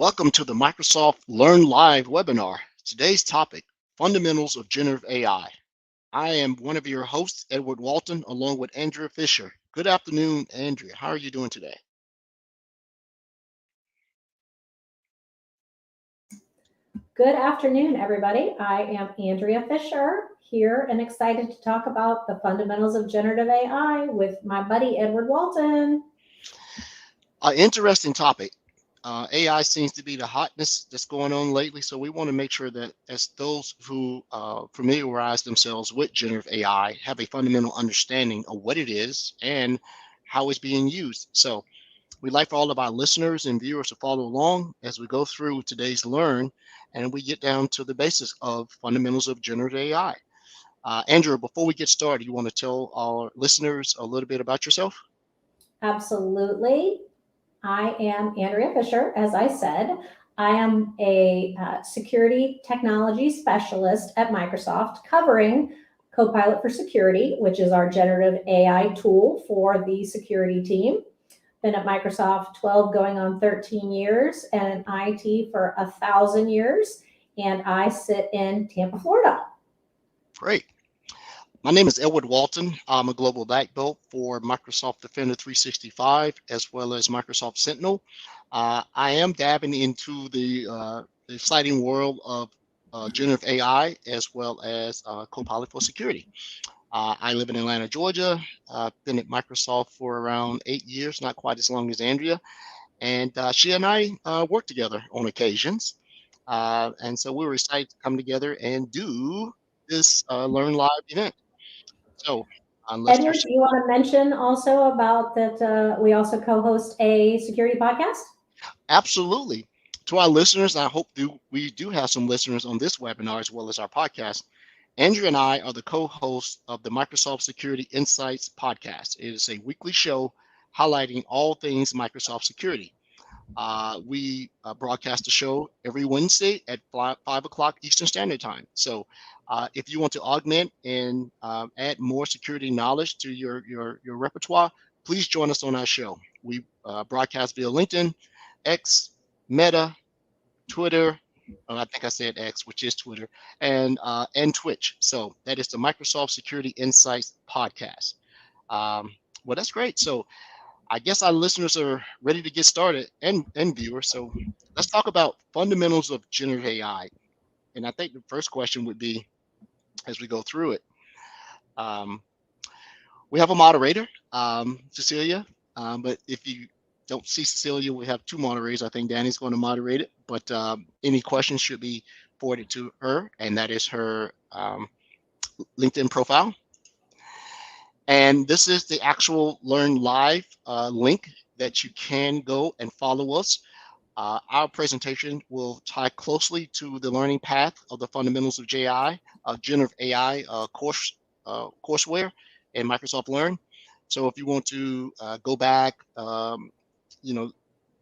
Welcome to the Microsoft Learn Live webinar. Today's topic, Fundamentals of Generative AI. I am one of your hosts, Edward Walton, along with Andrea Fisher. Good afternoon, Andrea. How are you doing today? Good afternoon, everybody. I am Andrea Fisher here and excited to talk about the fundamentals of generative AI with my buddy, Edward Walton. Interesting topic. AI seems to be the hotness that's going on lately, so we want to make sure that as those who familiarize themselves with generative AI have a fundamental understanding of what it is and how it's being used. So we'd like for all of our listeners and viewers to follow along as we go through today's Learn and we get down to the basics of fundamentals of generative AI. Andrew, before we get started, you want to tell our listeners a little bit about yourself? Absolutely. I am Andrea Fisher, as I said. I am a security technology specialist at Microsoft covering Copilot for Security, which is our generative AI tool for the security team. Been at Microsoft 12 going on 13 years and in IT for 1,000 years. And I sit in Tampa, Florida. Great. My name is Edward Walton. I'm a global black belt for Microsoft Defender 365 as well as Microsoft Sentinel. I am dabbing into the exciting world of generative AI as well as Copilot for Security. I live in Atlanta, Georgia. I've been at Microsoft for around 8 years, not quite as long as Andrea. And she and I work together on occasions. And so we were excited to come together and do this Learn Live event. So, Edward, do you want to mention also about that we also co-host a security podcast? Absolutely. To our listeners, I hope we do have some listeners on this webinar as well as our podcast. Andrea and I are the co-hosts of the Microsoft Security Insights podcast. It is a weekly show highlighting all things Microsoft security. We broadcast the show every Wednesday at 5 o'clock Eastern Standard Time. So if you want to augment and add more security knowledge to your repertoire, please join us on our show. We broadcast via LinkedIn, X, Meta, Twitter. I think I said X, which is Twitter, and Twitch. So that is the Microsoft Security Insights podcast. Well, that's great. So I guess our listeners are ready to get started and viewers. So let's talk about fundamentals of generative AI. And I think the first question would be, as we go through it, we have a moderator, Cecilia. But if you don't see Cecilia, we have two moderators. I think Danny's going to moderate it. But any questions should be forwarded to her, and that is her LinkedIn profile. And this is the actual Learn Live link that you can go and follow us. Our presentation will tie closely to the learning path of the fundamentals of generative AI courseware in Microsoft Learn. So if you want to go back,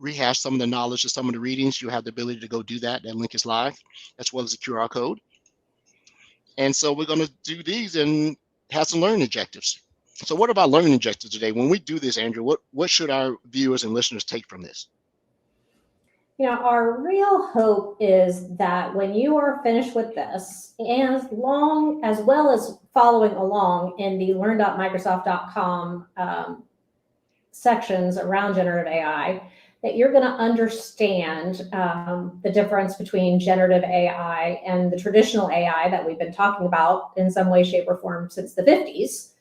rehash some of the knowledge of some of the readings, you have the ability to go do that. That link is live, as well as the QR code. And so we're going to do these and have some learning objectives. So what about learning objectives today? When we do this, Andrew, what should our viewers and listeners take from this? Our real hope is that when you are finished with this, as well as following along in the learn.microsoft.com sections around generative AI, that you're going to understand the difference between generative AI and the traditional AI that we've been talking about in some way, shape, or form since the 50s.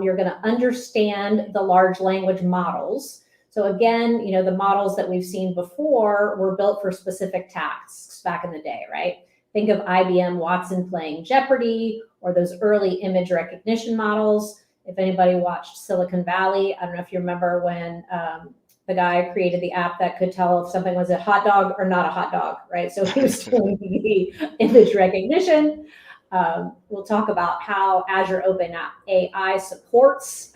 You're going to understand the large language models. So again, the models that we've seen before were built for specific tasks back in the day, right? Think of IBM Watson playing Jeopardy or those early image recognition models. If anybody watched Silicon Valley, I don't know if you remember when the guy created the app that could tell if something was a hot dog or not a hot dog, right? So he was doing the image recognition. We'll talk about how Azure OpenAI supports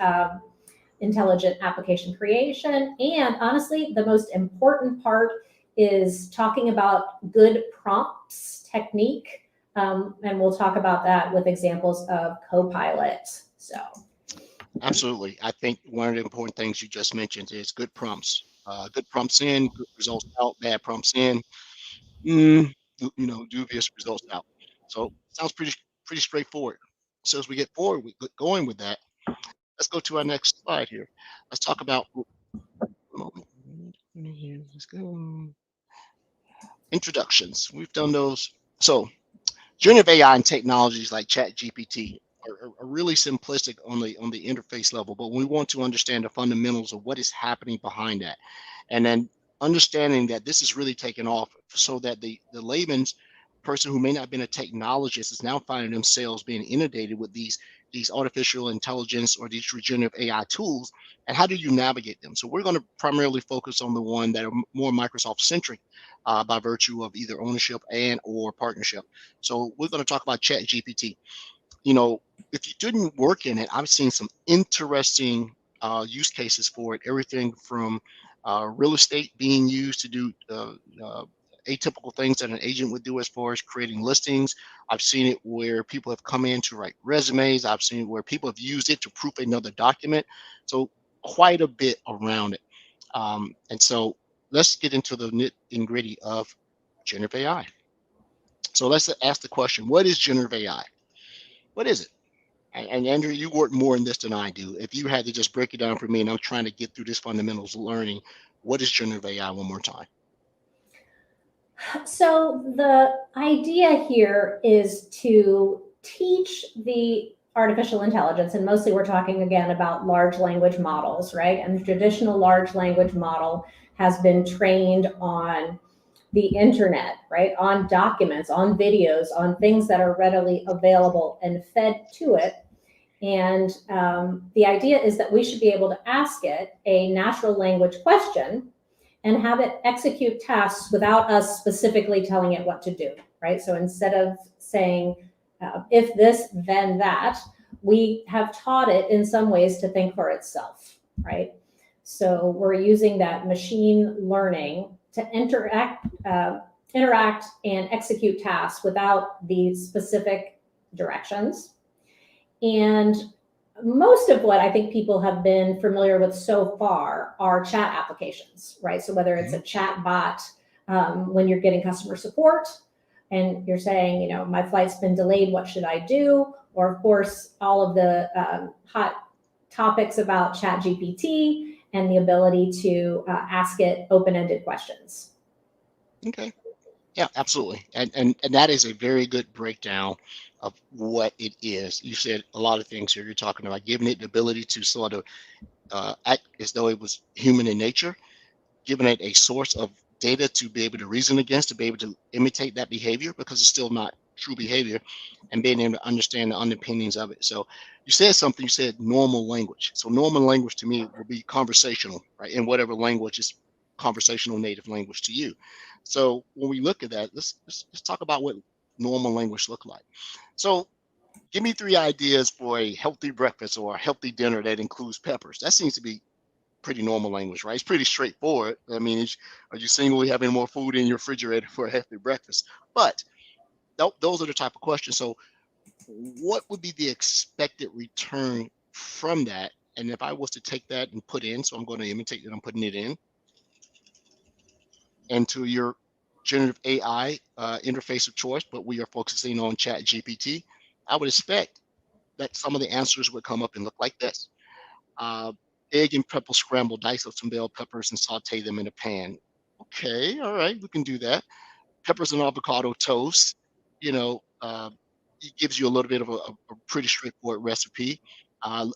intelligent application creation. And honestly, the most important part is talking about good prompts technique. And we'll talk about that with examples of Copilot. So Absolutely. I think one of the important things you just mentioned is good prompts Good prompts in, good results out, bad prompts in, dubious results out. So sounds pretty straightforward. So as we get forward, we get going with that. Let's go to our next slide here. Let's talk about let's go. Introductions. We've done those. So generative AI and technologies like ChatGPT are really simplistic on the interface level, but we want to understand the fundamentals of what is happening behind that, and then understanding that this is really taking off, so that the layman's person who may not have been a technologist is now finding themselves being inundated with these artificial intelligence or these regenerative AI tools, and how do you navigate them? So we're going to primarily focus on the one that are more Microsoft centric, by virtue of either ownership and or partnership. So we're going to talk about Chat GPT. You know, if you didn't work in it, I've seen some interesting use cases for it. Everything from real estate being used to do atypical things that an agent would do as far as creating listings. I've seen it where people have come in to write resumes. I've seen where people have used it to proof another document. So quite a bit around it. And so let's get into the nit and gritty of generative AI. So let's ask the question: what is generative AI? What is it? And Andrew, you work more in this than I do. If you had to just break it down for me, and I'm trying to get through this fundamentals learning, what is generative AI one more time? So the idea here is to teach the artificial intelligence, and mostly we're talking again about large language models, right? And the traditional large language model has been trained on the internet, right? On documents, on videos, on things that are readily available and fed to it. And the idea is that we should be able to ask it a natural language question and have it execute tasks without us specifically telling it what to do, right? So instead of saying, if this, then that, we have taught it in some ways to think for itself, right? So we're using that machine learning to interact and execute tasks without the specific directions. And most of what I think people have been familiar with so far are chat applications, right? So whether it's a chat bot, when you're getting customer support and you're saying, my flight's been delayed, what should I do? Or of course, all of the hot topics about Chat GPT and the ability to ask it open-ended questions. Okay. Yeah, absolutely. And that is a very good breakdown of what it is. You said a lot of things here. You're talking about giving it the ability to sort of act as though it was human in nature, giving it a source of data to be able to reason against, to be able to imitate that behavior, because it's still not true behavior, and being able to understand the underpinnings of it. So you said something, you said normal language. So normal language to me will be conversational, right? In whatever language is conversational native language to you. So when we look at that, let's talk about what normal language look like. So give me 3 ideas for a healthy breakfast or a healthy dinner that includes peppers. That seems to be pretty normal language, right? It's pretty straightforward. I mean, are you single, having more food in your refrigerator for a healthy breakfast? But those are the type of questions. So what would be the expected return from that? And if I was to take that and put in, so I'm going to imitate that I'm putting it in into your generative AI interface of choice, but we are focusing on Chat GPT, I would expect that some of the answers would come up and look like this. Uh, Egg and pepper scrambled, dice up some bell peppers and saute them in a pan. Okay, all right, we can do that. Peppers and avocado toast. You know, it gives you a little bit of a pretty straightforward recipe.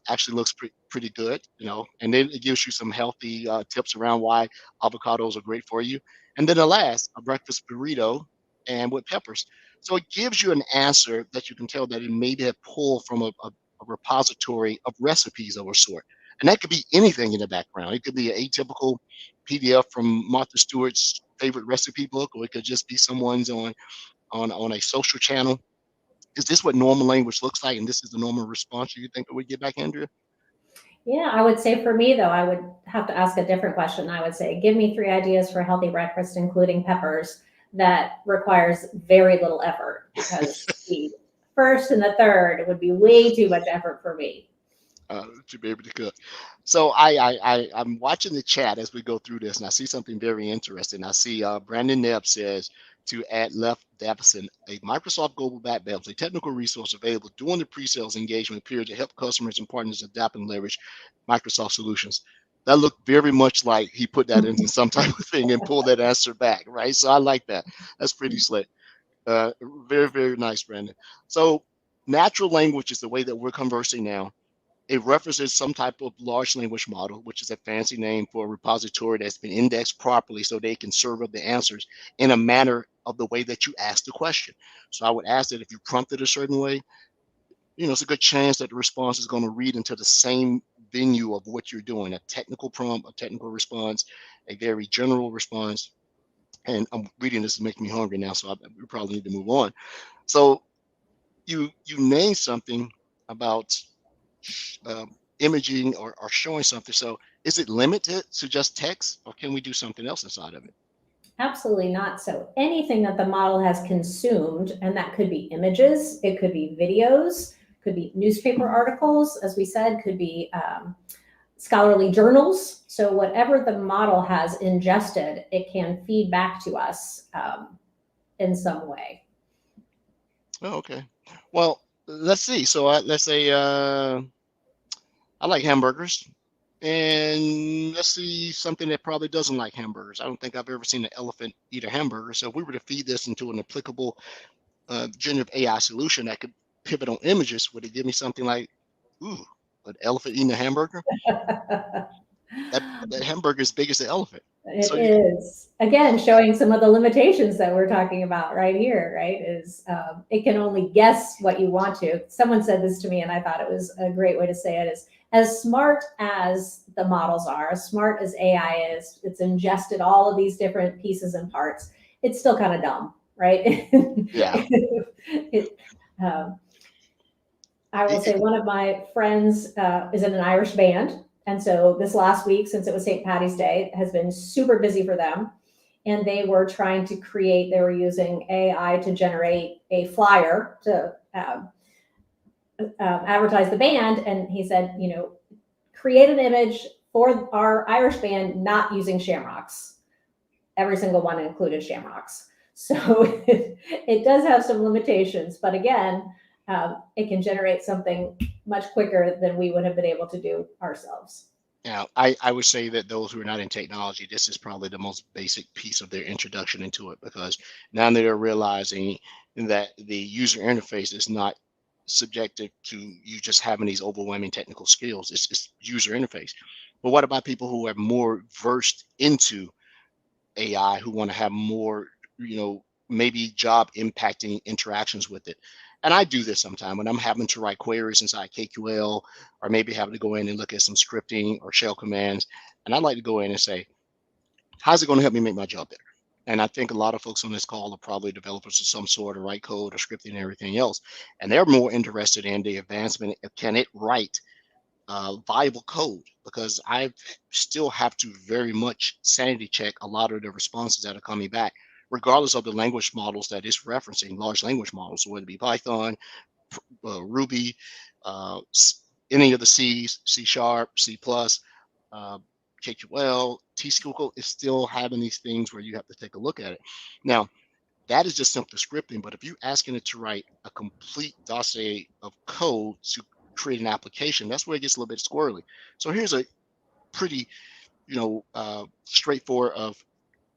Actually looks pretty good, and then it gives you some healthy tips around why avocados are great for you. And then the last, a breakfast burrito and with peppers. So it gives you an answer that you can tell that it may be pulled from a repository of recipes of a sort. And that could be anything in the background. It could be an atypical PDF from Martha Stewart's favorite recipe book, or it could just be someone's on a social channel. Is this what normal language looks like, and this is the normal response you think it would get back, Andrea? Yeah, I would say for me, though, I would have to ask a different question. I would say, give me 3 ideas for a healthy breakfast, including peppers, that requires very little effort, because the first and the third would be way too much effort for me. to be able to cook. So I'm watching the chat as we go through this, and I see something very interesting. I see Brandon Nebb says to add Left Davison, a Microsoft Global Back Belt, a technical resource available during the pre-sales engagement period to help customers and partners adapt and leverage Microsoft solutions. That looked very much like he put that into some type of thing and pulled that answer back, right? So I like that. That's pretty slick. Very, very nice, Brandon. So natural language is the way that we're conversing now. It references some type of large language model, which is a fancy name for a repository that's been indexed properly so they can serve up the answers in a manner of the way that you ask the question. So I would ask that if you prompt it a certain way, it's a good chance that the response is going to read into the same venue of what you're doing, a technical prompt, a technical response, a very general response. And I'm reading this is making me hungry now, so we probably need to move on. So you name something about imaging or showing something. So is it limited to just text, or can we do something else inside of it? Absolutely not. So anything that the model has consumed, and that could be images, it could be videos, could be newspaper articles, as we said, could be scholarly journals. So whatever the model has ingested, it can feed back to us in some way. Oh, okay. Well, let's see. So let's say I like hamburgers. And let's see something that probably doesn't like hamburgers. I don't think I've ever seen an elephant eat a hamburger. So if we were to feed this into an applicable generative AI solution that could pivot on images, would it give me something like, ooh, an elephant eating a hamburger? That hamburger is big as the elephant. It So you, is, again, showing some of the limitations that we're talking about right here, right? Is it can only guess what you want to. Someone said this to me, and I thought it was a great way to say it is, as smart as the models are, as smart as AI is, it's ingested all of these different pieces and parts, it's still kind of dumb, right? yeah. it, um, I will It, say it, one of my friends is in an Irish band. And so this last week, since it was St. Patty's Day, has been super busy for them. And they were trying to create, they were using AI to generate a flyer to advertise the band. And he said, create an image for our Irish band not using shamrocks. Every single one included shamrocks. So it does have some limitations, but again, it can generate something much quicker than we would have been able to do ourselves. yeah, I would say that those who are not in technology, this is probably the most basic piece of their introduction into it, because now they're realizing that the user interface is not subjective to you just having these overwhelming technical skills. It's user interface. But what about people who are more versed into AI, who want to have more, maybe job impacting interactions with it? And I do this sometimes when I'm having to write queries inside KQL, or maybe having to go in and look at some scripting or shell commands. And I like to go in and say, how's it going to help me make my job better? And I think a lot of folks on this call are probably developers of some sort, or write code or scripting and everything else. And they're more interested in the advancement of, can it write viable code? Because I still have to very much sanity check a lot of the responses that are coming back, regardless of the language models that it's referencing, large language models, so whether it be Python, Ruby, uh, any of the C's, C Sharp, C plus, uh, KQL, T SQL is still having these things where you have to take a look at it. Now, that is just simple scripting, but if you're asking it to write a complete dossier of code to create an application, that's where it gets a little bit squirrely. So here's a pretty, straightforward of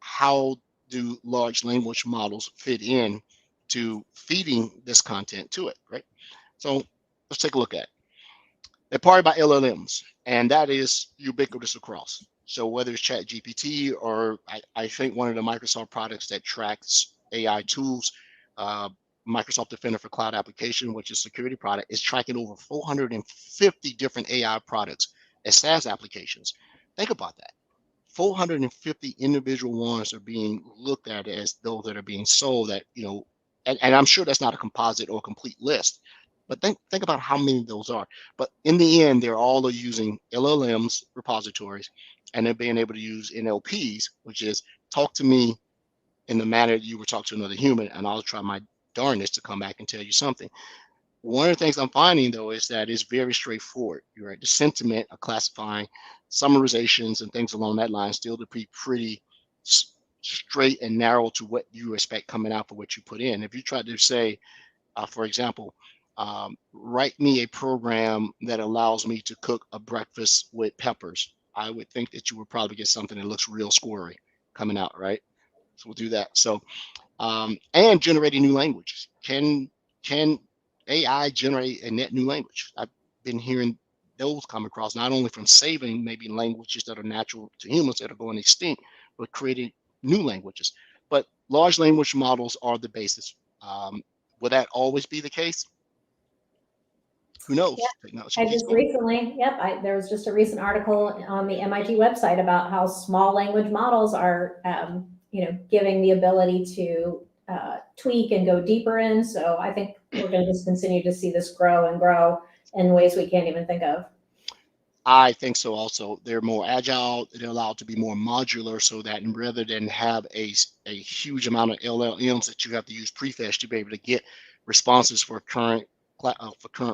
how do large language models fit in to feeding this content to it, right? So let's take a look at it. They're powered by LLMs, and that is ubiquitous across. So whether it's Chat GPT, or I think one of the Microsoft products that tracks AI tools, uh, Microsoft Defender for Cloud Application, which is a security product, is tracking over 450 different AI products as SaaS applications. Think about that. 450 individual ones are being looked at as those that are being sold, that, and I'm sure that's not a composite or a complete list, but think about how many of those are. But in the end, they're all using LLMs repositories, and they're being able to use NLPs, which is talk to me in the manner you would talk to another human, and I'll try my darndest to come back and tell you something. One of the things I'm finding though is that it's very straightforward. You're right. The sentiment of classifying summarizations and things along that line still to be pretty straight and narrow to what you expect coming out for what you put in. If you try to say, for example, write me a program that allows me to cook a breakfast with peppers, I would think that you would probably get something that looks real squirry coming out, right? So we'll do that. So and generating new languages. Can AI generate a net new language? I've been hearing those come across not only from saving maybe languages that are natural to humans that are going extinct, but creating new languages. But large language models are the basis. Will that always be the case? Who knows? Technology I keeps just going. recently, there was just a recent article on the MIT website about how small language models are, giving the ability to tweak and go deeper in. So I think we're going to just continue to see this grow and grow in ways we can't even think of. I think so also. They're more agile, they're allowed to be more modular so that rather than have a huge amount of LLMs that you have to use prefetch to be able to get responses for current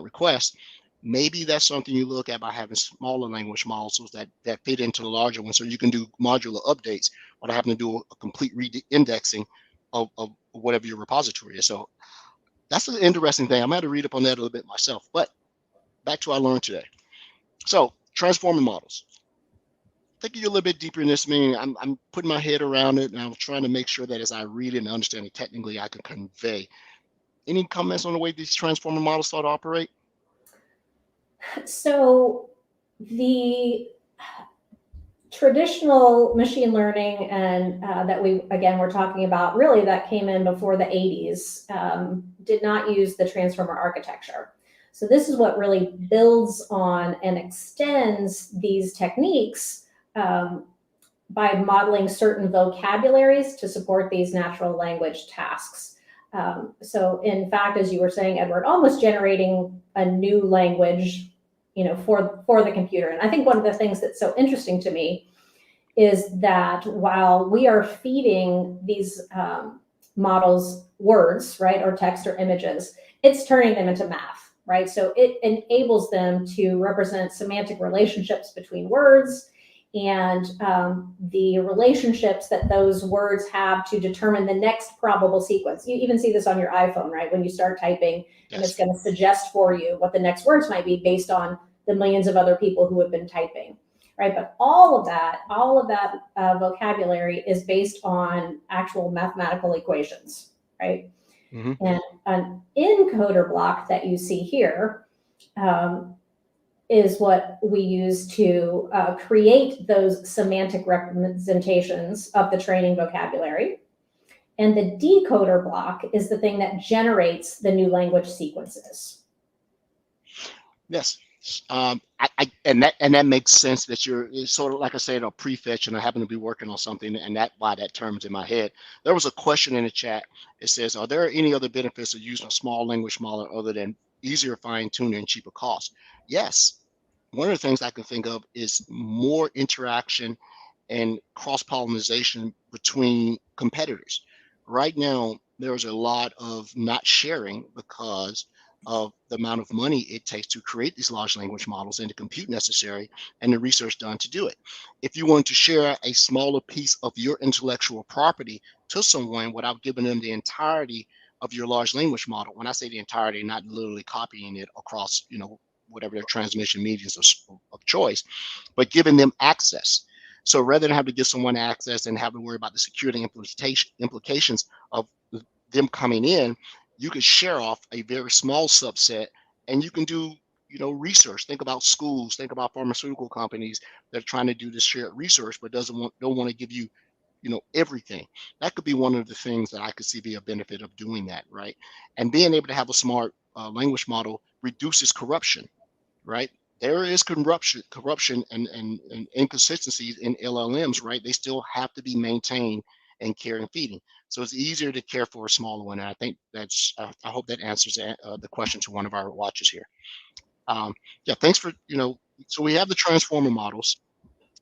requests, maybe that's something you look at by having smaller language models that fit into the larger one so you can do modular updates without having to do a complete re-indexing of whatever your repository is. So that's an interesting thing. I'm going to read up on that a little bit myself. But back to what I learned today. So transformer models. Taking you a little bit deeper in this, meaning I'm putting my head around it and I'm trying to make sure that as I read it and understand it technically, I can convey. Any comments on the way these transformer models start to operate? So the traditional machine learning and that we're talking about, really that came in before the 80s, did not use the transformer architecture. So this is what really builds on and extends these techniques, by modeling certain vocabularies to support these natural language tasks. So in fact, as you were saying, Edward, almost generating a new language, for the computer. And I think one of the things that's so interesting to me is that while we are feeding these models words, right, or text or images, it's turning them into math, right? So it enables them to represent semantic relationships between words and the relationships that those words have to determine the next probable sequence. You even see this on your iPhone, right? When you start typing, and it's Yes. going to suggest for you what the next words might be based on the millions of other people who have been typing, right? But all of that vocabulary is based on actual mathematical equations, right? Mm-hmm. And an encoder block that you see here is what we use to create those semantic representations of the training vocabulary. And the decoder block is the thing that generates the new language sequences. Yes. And that makes sense that it's sort of like I said, a prefetch, and I happen to be working on something, and that why that term's in my head. There was a question in the chat. It says, "Are there any other benefits of using a small language model other than easier fine tuning and cheaper cost?" Yes. One of the things I can think of is more interaction and cross pollination between competitors. Right now, there's a lot of not sharing because of the amount of money it takes to create these large language models and the compute necessary and the research done to do it. If you want to share a smaller piece of your intellectual property to someone without giving them the entirety of your large language model, when I say the entirety, not literally copying it across, whatever their transmission mediums of choice, but giving them access. So rather than have to give someone access and have to worry about the security implications of them coming in, you could share off a very small subset and you can do research. Think about schools, think about pharmaceutical companies that are trying to do this shared research but don't want to give you everything. That could be one of the things that I could see be a benefit of doing that, right? And being able to have a smart language model reduces corruption, right? There is corruption and inconsistencies in LLMs, right? They still have to be maintained and care and feeding. So it's easier to care for a smaller one. And I think I hope that answers the question to one of our watchers here. Yeah, thanks for, so we have the transformer models.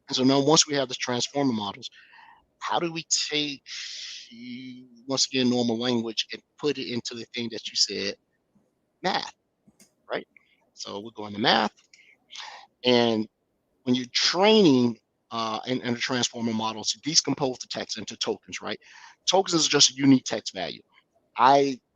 And so now once we have the transformer models, how do we take, once again, normal language and put it into the thing that you said, math? So we're going to math, and when you're training in a transformer model to decompose the text into tokens, right? Tokens is just a unique text value.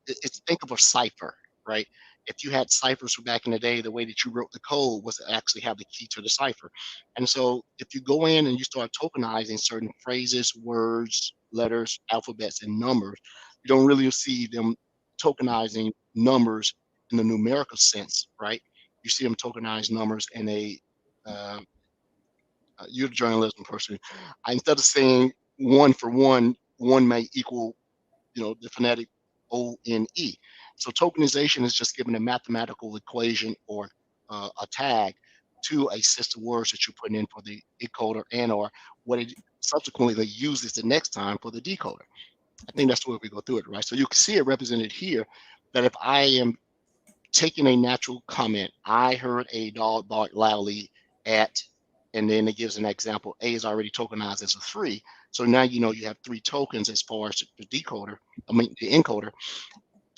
It's think of a cipher, right? If you had ciphers from back in the day, the way that you wrote the code was to actually have the key to the cipher. And so if you go in and you start tokenizing certain phrases, words, letters, alphabets, and numbers, you don't really see them tokenizing numbers in the numerical sense, right? You see them tokenize numbers in a uh, you're the journalism person. Instead of saying one for one, one may equal, the phonetic ONE. So tokenization is just giving a mathematical equation or a tag to a system of words that you're putting in for the encoder and or what it subsequently uses the next time for the decoder. I think that's the way we go through it, right? So you can see it represented here that if I am taking a natural comment, I heard a dog bark loudly at, and then it gives an example. A is already tokenized as a three. So now you have three tokens as far as the decoder, the encoder,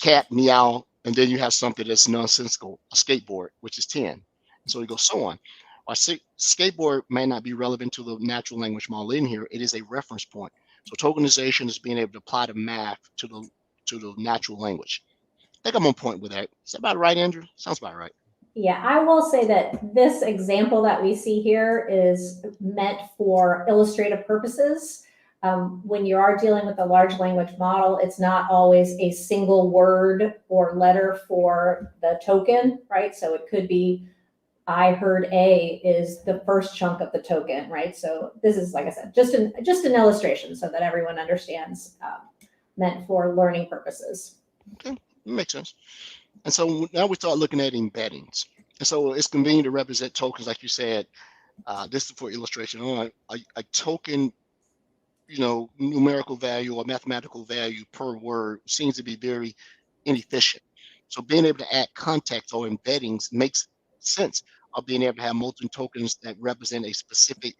cat, meow, and then you have something that's nonsensical, a skateboard, which is 10. So it goes so on. Our skateboard may not be relevant to the natural language model in here. It is a reference point. So tokenization is being able to apply the math to the natural language. I think I'm on point with that. Is that about right, Andrew? Sounds about right. Yeah, I will say that this example that we see here is meant for illustrative purposes. When you are dealing with a large language model, it's not always a single word or letter for the token, right? So it could be, I heard A is the first chunk of the token, right? So this is, like I said, just an illustration so that everyone understands, meant for learning purposes. Okay, makes sense. And so now we start looking at embeddings. And so it's convenient to represent tokens, like you said. This is for illustration. A token, numerical value or mathematical value per word seems to be very inefficient. So being able to add context or embeddings makes sense of being able to have multiple tokens that represent a specific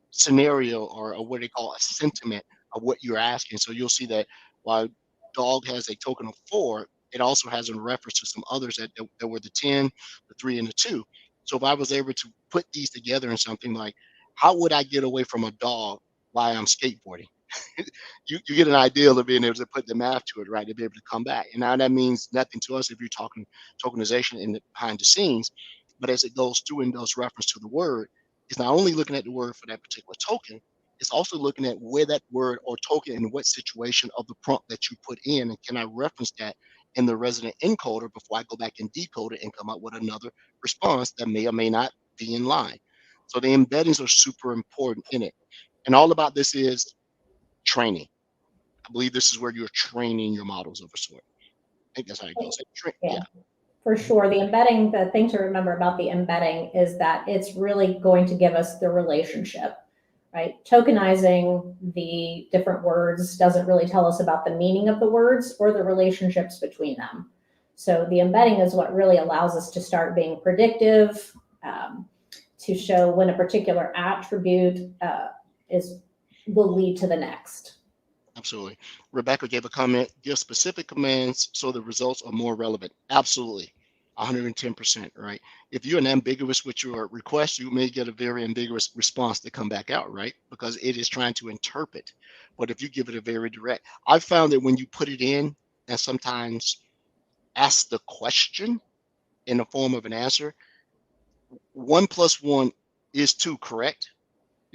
scenario or what they call a sentiment of what you're asking. So you'll see that while dog has a token of 4, it also has a reference to some others that were the 10, the 3, and the 2. So if I was able to put these together in something like, how would I get away from a dog while I'm skateboarding? you get an idea of being able to put the math to it, right? To be able to come back. And now that means nothing to us if you're talking tokenization behind the scenes, but as it goes through and does reference to the word, it's not only looking at the word for that particular token, it's also looking at where that word or token in what situation of the prompt that you put in, and can I reference that in the resident encoder before I go back and decode it and come up with another response that may or may not be in line. So the embeddings are super important in it. And all about this is training. I believe this is where you're training your models of a sort. I think that's how it goes. Yeah. Yeah. For sure. The embedding, the thing to remember about the embedding is that it's really going to give us the relationship, right? Tokenizing the different words doesn't really tell us about the meaning of the words or the relationships between them. So the embedding is what really allows us to start being predictive, to show when a particular attribute will lead to the next. Absolutely. Rebecca gave a comment, give specific commands so the results are more relevant. Absolutely. 110%, right? If you're an ambiguous with your request, you may get a very ambiguous response to come back out, right? Because it is trying to interpret. But if you give it a very direct, I've found that when you put it in and sometimes ask the question in the form of an answer, 1 + 1 is 2, correct?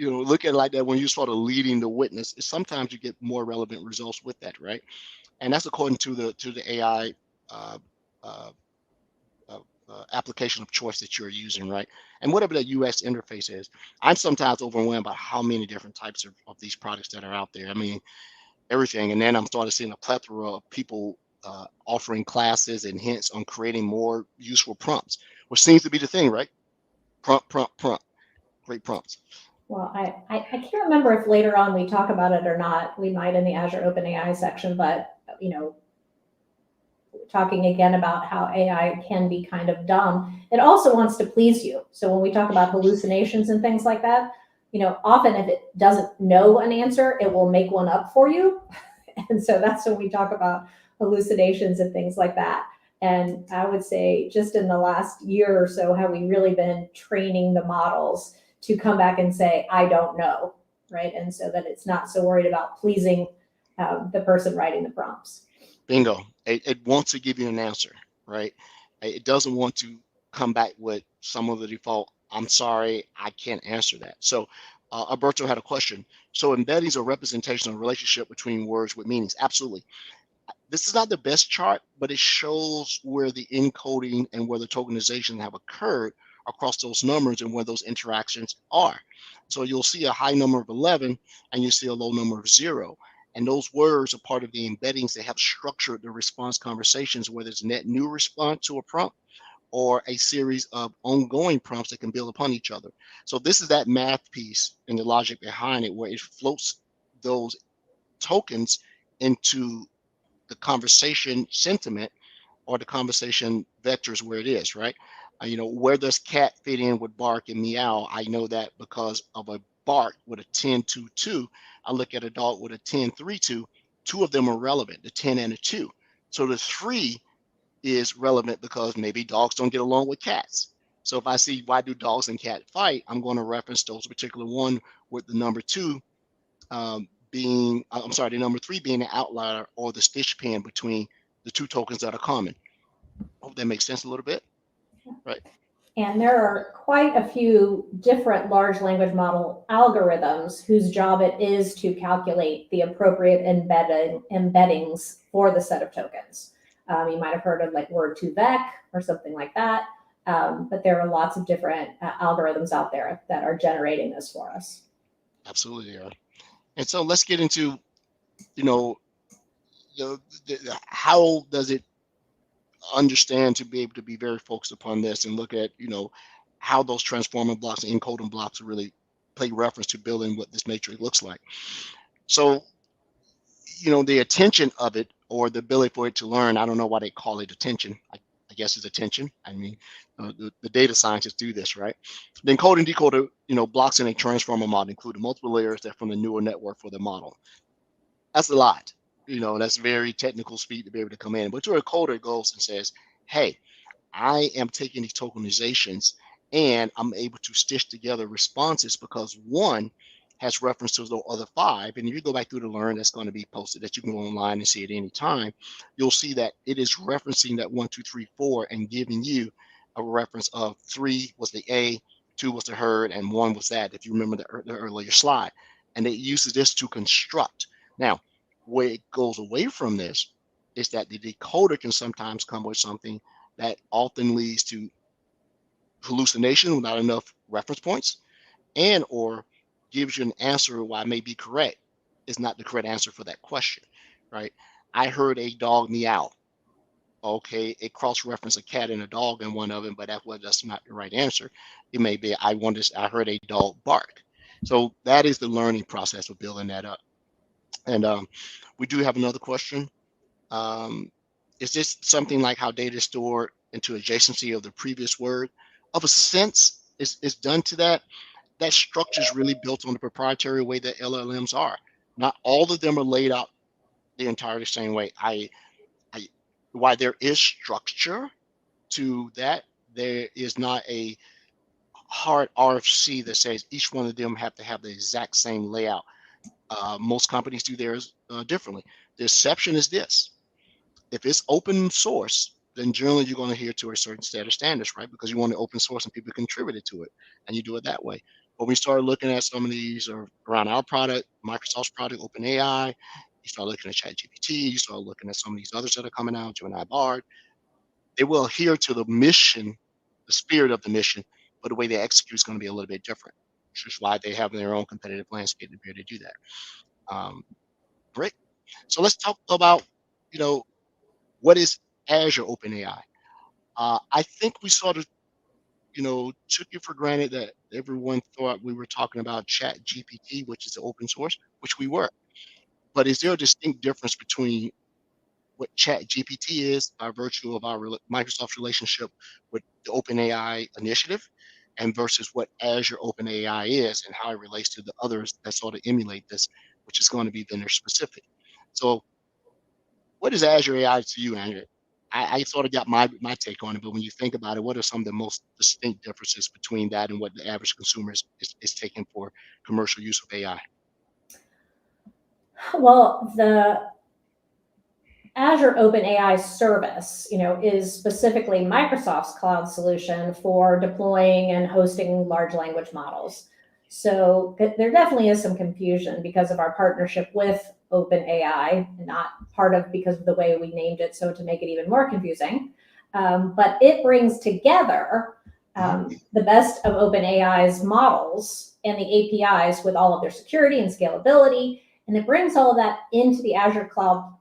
Look at it like that. When you sort of leading the witness, sometimes you get more relevant results with that, right? And that's according to the AI uh, uh, application of choice that you're using, right? And whatever that UX interface is. I'm sometimes overwhelmed by how many different types of these products that are out there. I mean, everything. And then I'm starting to see a plethora of people offering classes and hints on creating more useful prompts, which seems to be the thing, right? Prompt, prompt, prompt. Great prompts. Well, I can't remember if later on we talk about it or not. We might in the Azure OpenAI section, but talking again about how AI can be kind of dumb, it also wants to please you. So when we talk about hallucinations and things like that, often if it doesn't know an answer, it will make one up for you. And so that's when we talk about hallucinations and things like that. And I would say just in the last year or so have we really been training the models to come back and say, I don't know, right? And so that it's not so worried about pleasing the person writing the prompts. Bingo. It wants to give you an answer, right? It doesn't want to come back with some of the default, I'm sorry, I can't answer that. So Alberto had a question. So embeddings are representation of a relationship between words with meanings. Absolutely. This is not the best chart, but it shows where the encoding and where the tokenization have occurred across those numbers and where those interactions are. So you'll see a high number of 11 and you see a low number of 0. And those words are part of the embeddings that have structured the response conversations, whether it's net new response to a prompt or a series of ongoing prompts that can build upon each other. So this is that math piece and the logic behind it, where it floats those tokens into the conversation sentiment or the conversation vectors where it is, right? Where does cat fit in with bark and meow? I know that because of a bark with a 10-2-2. I look at a dog with a 10-3-2. Two of them are relevant, the 10 and the 2. So the 3 is relevant because maybe dogs don't get along with cats. So if I see why do dogs and cat fight, I'm going to reference those particular one with the number 2 being, I'm sorry, the number 3 being the outlier or the stitch pin between the two tokens that are common. Hope that makes sense a little bit, right? And there are quite a few different large language model algorithms whose job it is to calculate the appropriate embeddings for the set of tokens. You might have heard of like word2vec or something like that. But there are lots of different algorithms out there that are generating this for us. Absolutely, yeah. And so let's get into, you know, how does it understand to be able to be very focused upon this and look at, how those transforming blocks and encoding blocks really play reference to building what this matrix looks like. So, the attention of it or the ability for it to learn, I don't know why they call it attention. I guess it's attention. I mean, the data scientists do this, right? The encoding decoder, blocks in a transformer model include multiple layers that from the neural network for the model. That's a lot. That's very technical speed to be able to come in. But your encoder goes and says, hey, I am taking these tokenizations and I'm able to stitch together responses because one has reference to the other 5. And if you go back through the learn that's going to be posted that you can go online and see at any time, you'll see that it is referencing that 1, 2, 3, 4 and giving you a reference of 3 was the A, 2 was the herd, and 1 was that, if you remember the earlier slide. And it uses this to construct. Now, where it goes away from this is that the decoder can sometimes come with something that often leads to hallucination without enough reference points, and or gives you an answer why it may be correct is not the correct answer for that question, right? I heard a dog meow. Okay, it cross-referenced a cat and a dog in one of them, but that's not the right answer. It may be I heard a dog bark. So that is the learning process of building that up. And we do have another question. Um, is this something like how data is stored into adjacency of the previous word? Of a sense, is done to that. That structure is really built on the proprietary way that LLMs are. Not all of them are laid out the entirely same way. I Why there is structure to that, there is not a hard RFC that says each one of them have to have the exact same layout. Most companies do theirs differently. The exception is this: if it's open source, then generally you're going to adhere to a certain set of standards, right? Because you want to open source and people contributed to it, and you do it that way. But we started looking at some of these around our product, Microsoft's product, OpenAI. You start looking at ChatGPT. You start looking at some of these others that are coming out, Gemini Bard. They will adhere to the mission, the spirit of the mission, but the way they execute is going to be a little bit different, which is why they have their own competitive landscape to be able to do that. Um, great. So let's talk about, you know, what is Azure OpenAI? I think we sort of, took it for granted that everyone thought we were talking about Chat GPT, which is the open source, which we were. But is there a distinct difference between what Chat GPT is by virtue of our Microsoft's relationship with the OpenAI initiative, and versus what Azure OpenAI is and how it relates to the others that sort of emulate this, which is going to be vendor specific. So, what is Azure AI to you, Andrew? I sort of got my take on it, but when you think about it, what are some of the most distinct differences between that and what the average consumer is taking for commercial use of AI? Well, the Azure OpenAI service, is specifically Microsoft's cloud solution for deploying and hosting large language models. So there definitely is some confusion because of our partnership with OpenAI, not part of because of the way we named it, so to make it even more confusing. But it brings together the best of OpenAI's models and the APIs with all of their security and scalability, and it brings all of that into the Azure Cloud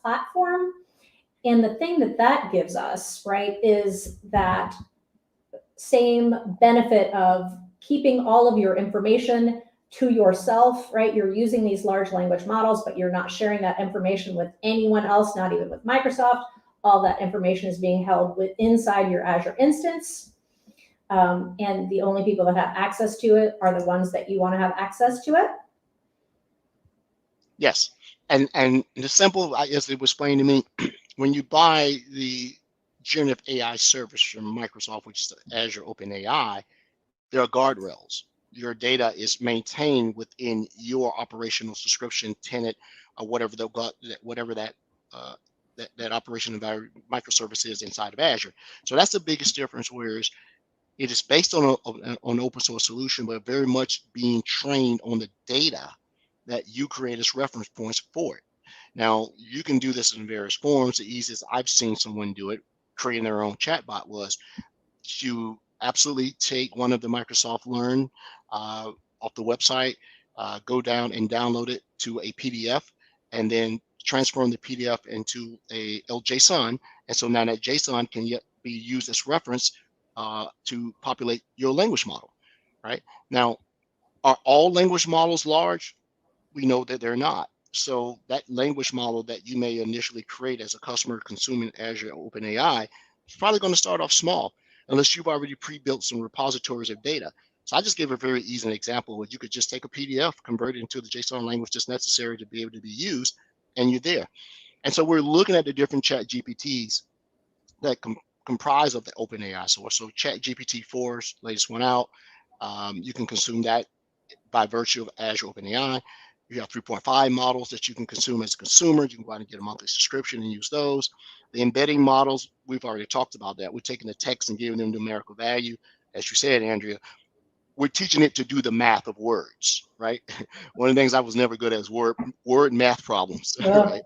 platform. And the thing that gives us, right, is that same benefit of keeping all of your information to yourself, right? You're using these large language models, but you're not sharing that information with anyone else, not even with Microsoft. All that information is being held inside your Azure instance. And the only people that have access to it are the ones that you want to have access to it. Yes, and the simple, as it was explained to me, when you buy the generative AI service from Microsoft, which is the Azure OpenAI, there are guardrails. Your data is maintained within your operational subscription tenant or whatever uh, that operation environment microservice is inside of Azure. So that's the biggest difference. Whereas it is based on an open source solution, but very much being trained on the data that you create as reference points for it. Now, you can do this in various forms. The easiest I've seen someone do it, creating their own chatbot, was to absolutely take one of the Microsoft Learn off the website, go down and download it to a PDF, and then transform the PDF into a JSON. And so now that JSON can yet be used as reference to populate your language model, right? Now, are all language models large? We know that they're not. So that language model that you may initially create as a customer consuming Azure OpenAI is probably going to start off small unless you've already pre-built some repositories of data. So I just gave a very easy example where you could just take a PDF, convert it into the JSON language that's necessary to be able to be used, and you're there. And so we're looking at the different chat GPTs that comprise of the OpenAI source. So chat GPT 4's latest one out. You can consume that by virtue of Azure OpenAI. You have 3.5 models that you can consume as a consumer. You can go out and get a monthly subscription and use those. The embedding models, we've already talked about that. We're taking the text and giving them numerical value. As you said, Andrea, we're teaching it to do the math of words, right? One of the things I was never good at is word math problems, right?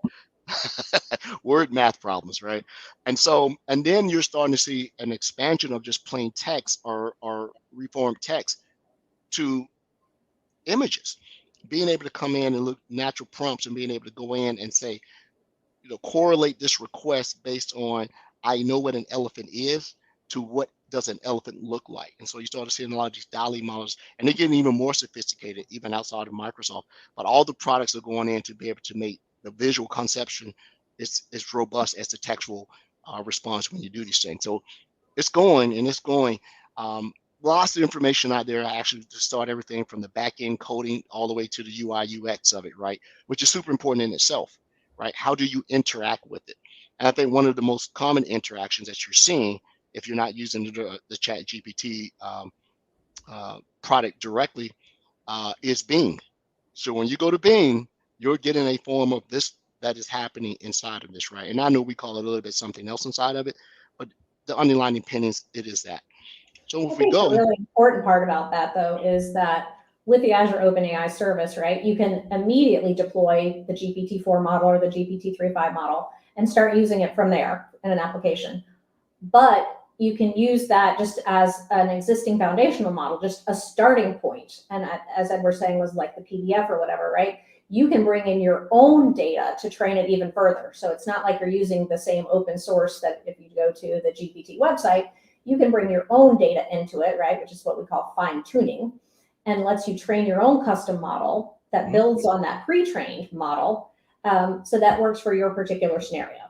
Word math problems, right? And then you're starting to see an expansion of just plain text or reformed text to images, being able to come in and look natural prompts and being able to go in and say, correlate this request based on, I know what an elephant is to what does an elephant look like. And so you start to see a lot of these DALL-E models, and they're getting even more sophisticated, even outside of Microsoft. But all the products are going in to be able to make the visual conception is robust as the textual response when you do these things. So it's going and it's going. Lots of information out there actually to start everything from the back end coding all the way to the UI UX of it, right? Which is super important in itself, right? How do you interact with it? And I think one of the most common interactions that you're seeing if you're not using the Chat GPT product directly is Bing. So when you go to Bing, you're getting a form of this that is happening inside of this, right? And I know we call it a little bit something else inside of it, but the underlying opinions, it is that. So I if we think the go, really important part about that, though, is that with the Azure OpenAI service, right, you can immediately deploy the GPT-4 model or the GPT-3.5 model and start using it from there in an application. But you can use that just as an existing foundational model, just a starting point. And as Ed was saying, was like the PDF or whatever, right? You can bring in your own data to train it even further. So it's not like you're using the same open source that if you go to the GPT website, you can bring your own data into it, right? Which is what we call fine tuning, and lets you train your own custom model that builds on that pre-trained model. So that works for your particular scenario.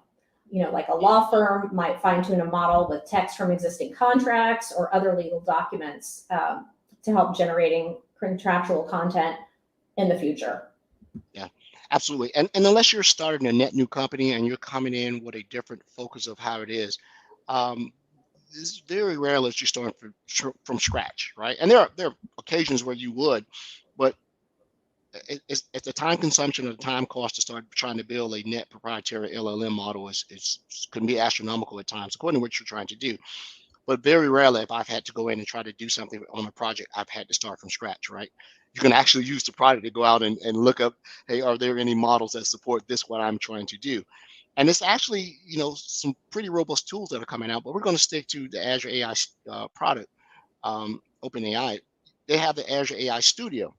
Like a law firm might fine tune a model with text from existing contracts or other legal documents to help generating contractual content in the future. Yeah. Absolutely. And unless you're starting a net new company and you're coming in with a different focus of how it is, um, it's very rare that you're starting from scratch, right? And there are occasions where you would, but it's the time consumption or the time cost to start trying to build a net proprietary LLM model is can be astronomical at times, according to what you're trying to do. But very rarely, if I've had to go in and try to do something on a project, I've had to start from scratch, right? You can actually use the product to go out and look up, hey, are there any models that support this, what I'm trying to do? And it's actually, some pretty robust tools that are coming out, but we're going to stick to the Azure AI product, OpenAI. They have the Azure AI Studio.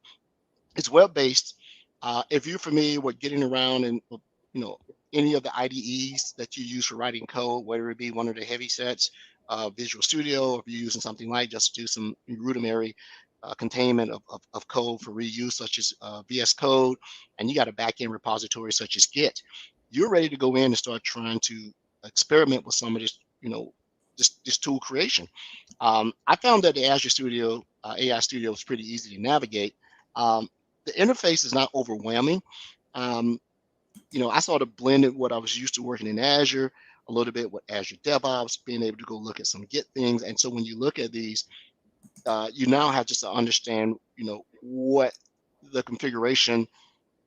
It's web-based. If you're familiar with getting around and you know any of the IDEs that you use for writing code, whether it be one of the heavy sets, Visual Studio, or if you're using something like just to do some rudimentary containment of code for reuse, such as VS Code, and you got a backend repository such as Git, you're ready to go in and start trying to experiment with some of this, this tool creation. I found that the Azure Studio, AI Studio, is pretty easy to navigate. Um, the interface is not overwhelming. Um, I sort of blended what I was used to working in Azure a little bit with Azure DevOps, being able to go look at some Git things. And so when you look at these, you now have just to understand, what the configuration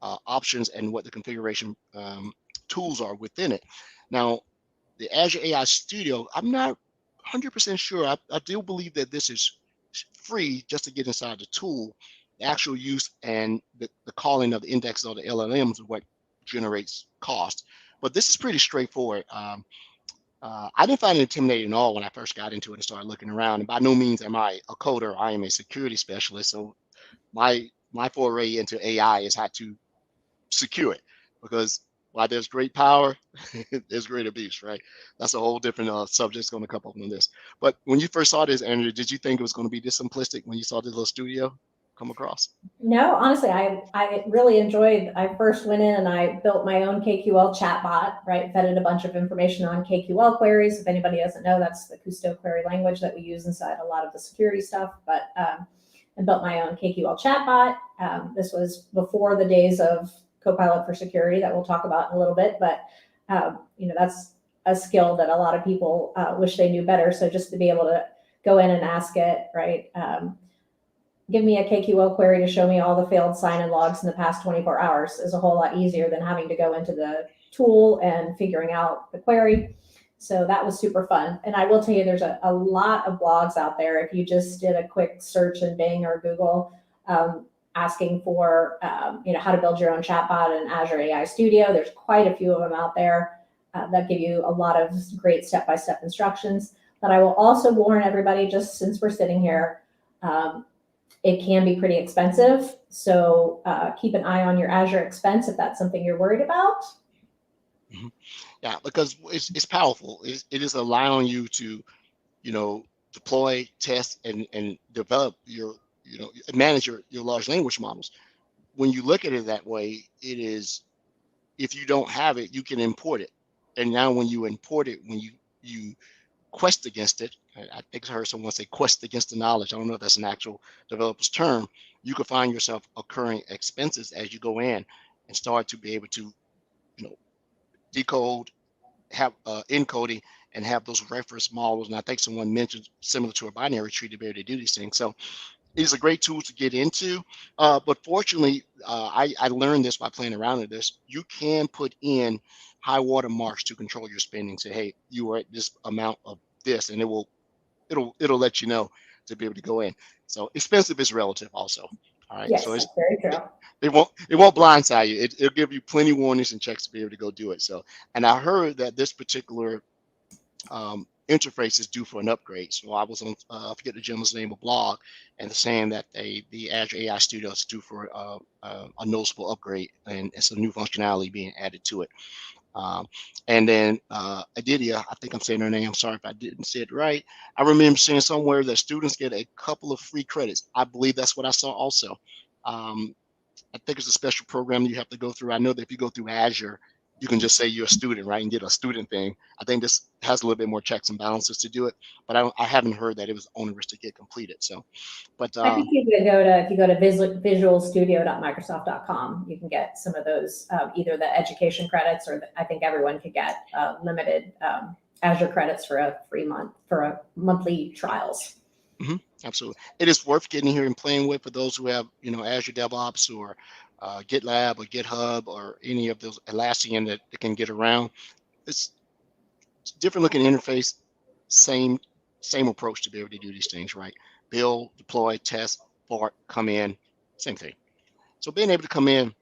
options and what the configuration tools are within it. Now, the Azure AI Studio, I'm not 100% sure. I do believe that this is free just to get inside the tool. The actual use and the calling of the indexes or the LLMs is what generates cost. But this is pretty straightforward. I didn't find it intimidating at all when I first got into it and started looking around. And by no means am I a coder. I am a security specialist. So my foray into AI is how to secure it, because while there's great power, there's great abuse, right? That's a whole different subject that's going to come up on this. But when you first saw this, Andrew, did you think it was going to be this simplistic when you saw this little studio come across? No, honestly, I really enjoyed. I first went in and I built my own KQL chatbot, right? Fed it a bunch of information on KQL queries. If anybody doesn't know, that's the Custo query language that we use inside a lot of the security stuff. But and built my own KQL chatbot. This was before the days of Copilot for security that we'll talk about in a little bit. But that's a skill that a lot of people wish they knew better. So just to be able to go in and ask it, right? Give me a KQL query to show me all the failed sign-in logs in the past 24 hours is a whole lot easier than having to go into the tool and figuring out the query. So that was super fun. And I will tell you, there's a lot of blogs out there. If you just did a quick search in Bing or Google, asking for how to build your own chatbot in Azure AI Studio, there's quite a few of them out there that give you a lot of great step-by-step instructions. But I will also warn everybody, just since we're sitting here, it can be pretty expensive. So keep an eye on your Azure expense if that's something you're worried about. Mm-hmm. Yeah, because it's powerful. It is allowing you to, deploy, test, and develop your, manage your large language models. When you look at it that way, it is, if you don't have it, you can import it. And now when you import it, when you quest against it, I think I heard someone say quest against the knowledge. I don't know if that's an actual developer's term. You can find yourself occurring expenses as you go in and start to be able to, decode, have encoding, and have those reference models. And I think someone mentioned similar to a binary tree to be able to do these things. So it's a great tool to get into. But fortunately, I learned this by playing around with this. You can put in high water marks to control your spending. Say, hey, you are at this amount of this, and it'll let you know to be able to go in. So expensive is relative also. All right. Yes, So that's very true. it won't blindside you. It'll give you plenty of warnings and checks to be able to go do it. So, and I heard that this particular interface is due for an upgrade. So I was on, I forget the gentleman's name, a blog, and they're saying that the Azure AI Studio is due for a noticeable upgrade, and it's a new functionality being added to it. Um, and then Adidia, I think I'm saying her name. I'm sorry if I didn't say it right. I remember seeing somewhere that students get a couple of free credits. I believe that's what I saw also. I think it's a special program you have to go through. I know that if you go through Azure, you can just say you're a student, right, and get a student thing. I think this has a little bit more checks and balances to do it, but I haven't heard that it was onerous to get completed. So, but I think you could go to, if you go to visualstudio.microsoft.com, you can get some of those, either the education credits or I think everyone could get limited Azure credits for a free month, for a monthly trials. absolutely, it is worth getting here and playing with for those who have, Azure DevOps or GitLab or GitHub or any of those Atlassian that they can get around. It's different looking interface, same same approach to be able to do these things, right? Build, deploy, test, fork, come in, same thing. So being able to come in,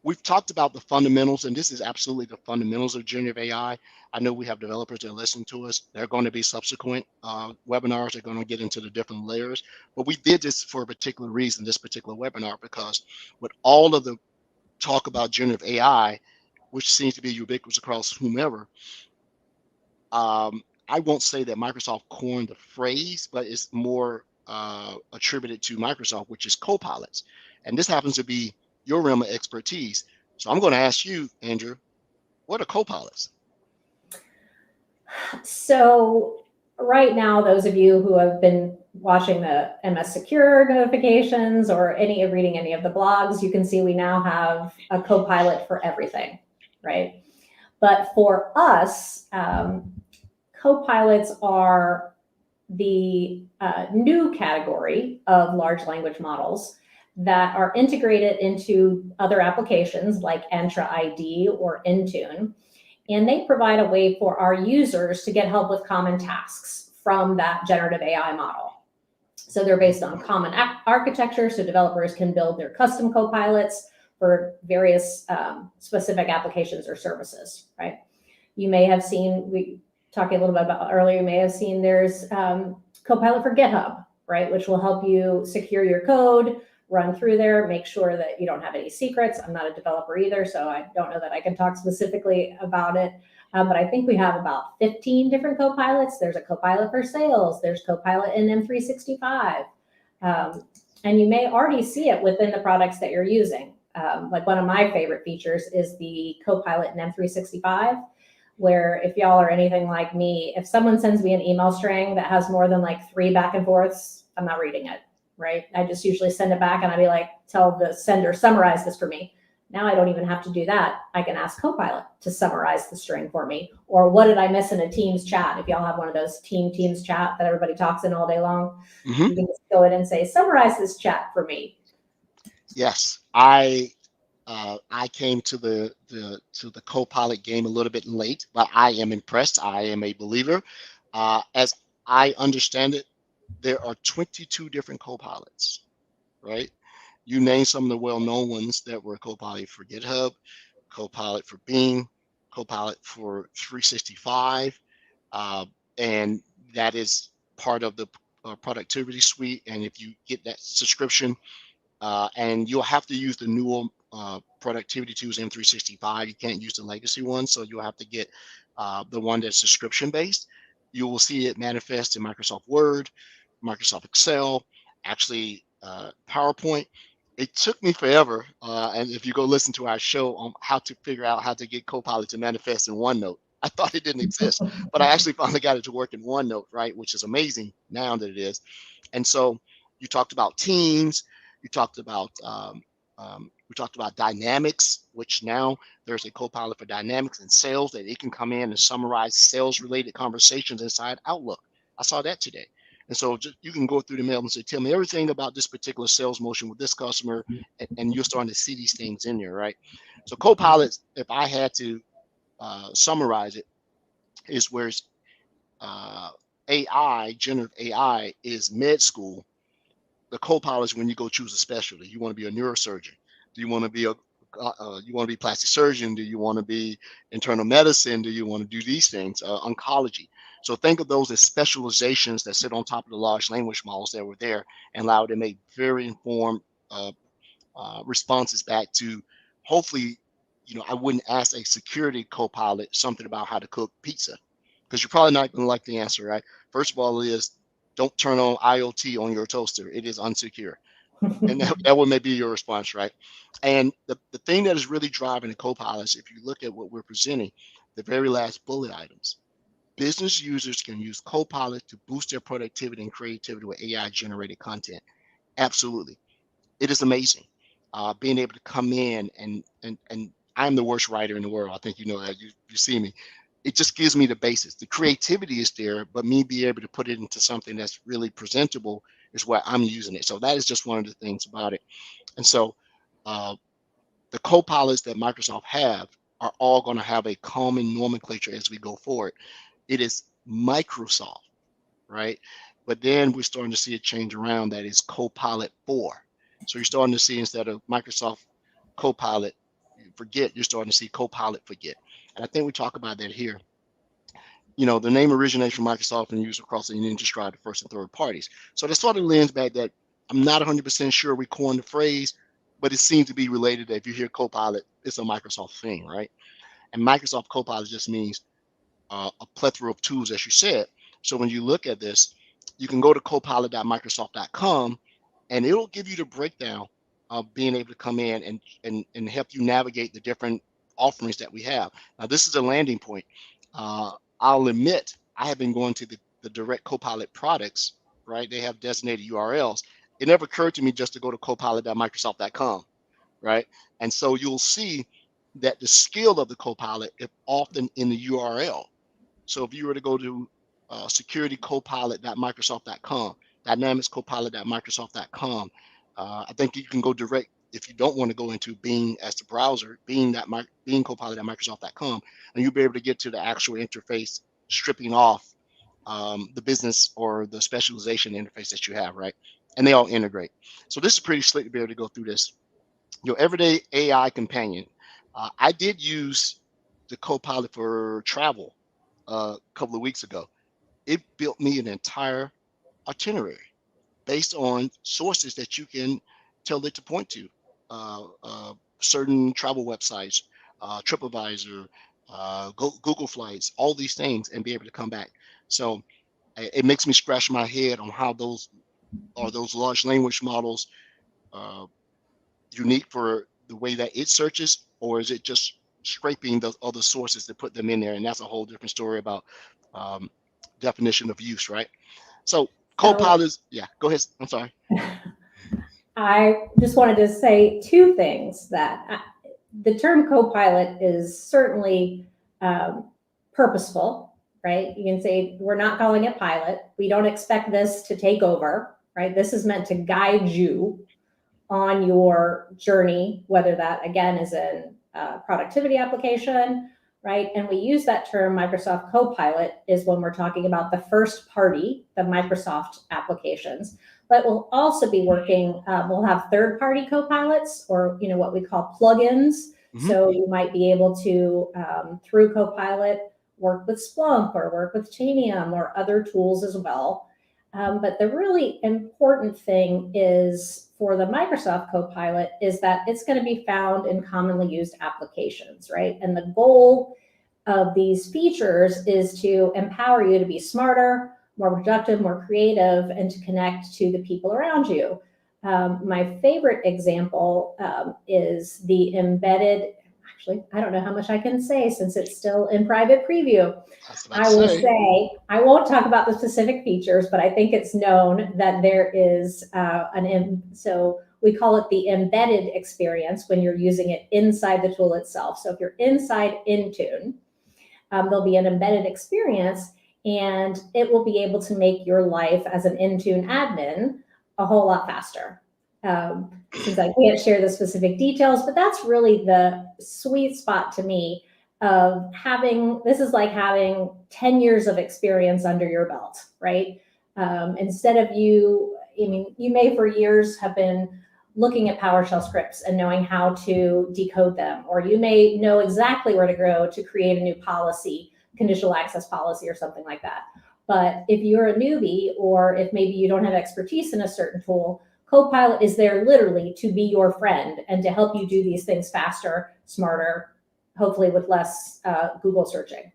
we've talked about the fundamentals, and this is absolutely the fundamentals of generative AI. I know we have developers that listen to us. There are going to be subsequent webinars that are going to get into the different layers, but we did this for a particular reason, this particular webinar, because with all of the talk about generative AI, which seems to be ubiquitous across whomever, I won't say that Microsoft coined the phrase, but it's more attributed to Microsoft, which is copilots. And this happens to be your realm of expertise. So I'm going to ask you, Andrew, what are copilots? So right now, those of you who have been watching the MS Secure notifications or reading any of the blogs, you can see we now have a Copilot for everything, right? But for us, copilots are the new category of large language models that are integrated into other applications like Entra ID or Intune. And they provide a way for our users to get help with common tasks from that generative AI model. So they're based on common architecture, so developers can build their custom copilots for various specific applications or services, right? You may have seen, we talked a little bit about earlier, you may have seen there's Copilot for GitHub, right? Which will help you secure your code, run through there, make sure that you don't have any secrets. I'm not a developer either, so I don't know that I can talk specifically about it. But I think we have about 15 different Copilots. There's a Copilot for sales. There's Copilot in M365. And you may already see it within the products that you're using. Like one of my favorite features is the Copilot in M365, where if y'all are anything like me, if someone sends me an email string that has more than like 3 back and forths, I'm not reading it, right? I just usually send it back and I'd be like, tell the sender, summarize this for me. Now I don't even have to do that. I can ask Copilot to summarize the string for me. Or what did I miss in a Teams chat? If y'all have one of those Teams chat that everybody talks in all day long, you can just go in and say, summarize this chat for me. Yes, I came to the Copilot game a little bit late, but I am impressed. I am a believer. As I understand it, there are 22 different Copilots, right? You name some of the well-known ones that were Copilot for GitHub, Copilot for Bing, Copilot for 365, and that is part of the productivity suite. And if you get that subscription, and you'll have to use the newer productivity tools in 365. You can't use the legacy one, so you'll have to get the one that's subscription based. You will see it manifest in Microsoft Word, Microsoft Excel, actually PowerPoint. It took me forever, and if you go listen to our show on how to figure out how to get Copilot to manifest in OneNote, I thought it didn't exist, but I actually finally got it to work in OneNote, right? Which is amazing now that it is. And so you talked about Teams, you talked about we talked about Dynamics, which now there's a Copilot for Dynamics and sales that it can come in and summarize sales related conversations inside Outlook. I saw that today. And so just, you can go through the mail and say, tell me everything about this particular sales motion with this customer, and you're starting to see these things in there, right? So Copilot, if I had to summarize it, is where AI, generative AI, is med school. The co-pilot is when you go choose a specialty. You want to be a neurosurgeon. Do you want to be you want to be plastic surgeon? Do you want to be internal medicine? Do you want to do these things? Oncology. So think of those as specializations that sit on top of the large language models that were there and allow them to make very informed responses back to, hopefully, I wouldn't ask a security co-pilot something about how to cook pizza, because you're probably not going to like the answer, right? First of all, it is, don't turn on IoT on your toaster. It is unsecure. And that would maybe be your response, right? And the thing that is really driving the copilots, if you look at what we're presenting, the very last bullet items, business users can use Copilot to boost their productivity and creativity with AI generated content. Absolutely. It is amazing. Being able to come in and I'm the worst writer in the world. I think you know that. You see me. It just gives me the basis. The creativity is there, but me be able to put it into something that's really presentable is where I'm using it. So that is just one of the things about it. And so uh, the co-pilots that Microsoft have are all going to have a common nomenclature as we go forward. It is Microsoft, right? But then we're starting to see a change around that is Copilot 4. So you're starting to see instead of Microsoft Copilot forget, you're starting to see Copilot forget. And I think we talk about that here. You know, the name originates from Microsoft and used across the industry to first and third parties. So that sort of lends back that I'm not 100% sure we coined the phrase, but it seems to be related that if you hear Copilot, it's a Microsoft thing, right? And Microsoft Copilot just means a plethora of tools, as you said. So when you look at this, you can go to copilot.microsoft.com and it'll give you the breakdown of being able to come in and help you navigate the different offerings that we have. Now, this is a landing point. Uh, I'll admit, I have been going to the direct Copilot products, right? They have designated URLs. It never occurred to me just to go to copilot.microsoft.com, right? And so you'll see that the skill of the Copilot is often in the URL. So if you were to go to securitycopilot.microsoft.com, dynamicscopilot.microsoft.com, I think you can go direct if you don't want to go into Bing as the browser, Bing Copilot.microsoft.com, and you'll be able to get to the actual interface, stripping off the business or the specialization interface that you have, right? And they all integrate. So this is pretty slick to be able to go through this. Your everyday AI companion. I did use the Copilot for travel a couple of weeks ago. It built me an entire itinerary based on sources that you can tell it to point to, certain travel websites, TripAdvisor, Google Flights, all these things, and be able to come back. So it makes me scratch my head on how those large language models uh, unique for the way that it searches, or is it just scraping the other sources to put them in there? And that's a whole different story about um, definition of use, right? So So Copilot, yeah, go ahead. I'm sorry. I just wanted to say two things that the term co-pilot is certainly purposeful, right? You can say we're not calling it pilot. We don't expect this to take over, right? This is meant to guide you on your journey, whether that again is in a productivity application, right? And we use that term Microsoft Copilot is when we're talking about the first party, the Microsoft applications. But we'll also be working. We'll have third-party copilots, or what we call plugins. Mm-hmm. So you might be able to through Copilot work with Splunk or work with Tanium or other tools as well. But the really important thing is for the Microsoft Copilot is that it's going to be found in commonly used applications, right? And the goal of these features is to empower you to be smarter, more productive, more creative, and to connect to the people around you. My favorite example is the embedded. Actually, I don't know how much I can say since it's still in private preview. That's what I I will say. say, I won't talk about the specific features, but I think it's known that there is so we call it the embedded experience when you're using it inside the tool itself. So if you're inside Intune, there'll be an embedded experience and it will be able to make your life as an Intune admin a whole lot faster. Since I can't share the specific details, but that's really the sweet spot to me of this is like having 10 years of experience under your belt, right? Instead of you may for years have been looking at PowerShell scripts and knowing how to decode them, or you may know exactly where to go to create a new policy, conditional access policy or something like that. But if you're a newbie, or if maybe you don't have expertise in a certain tool, Copilot is there literally to be your friend and to help you do these things faster, smarter, hopefully with less Google searching.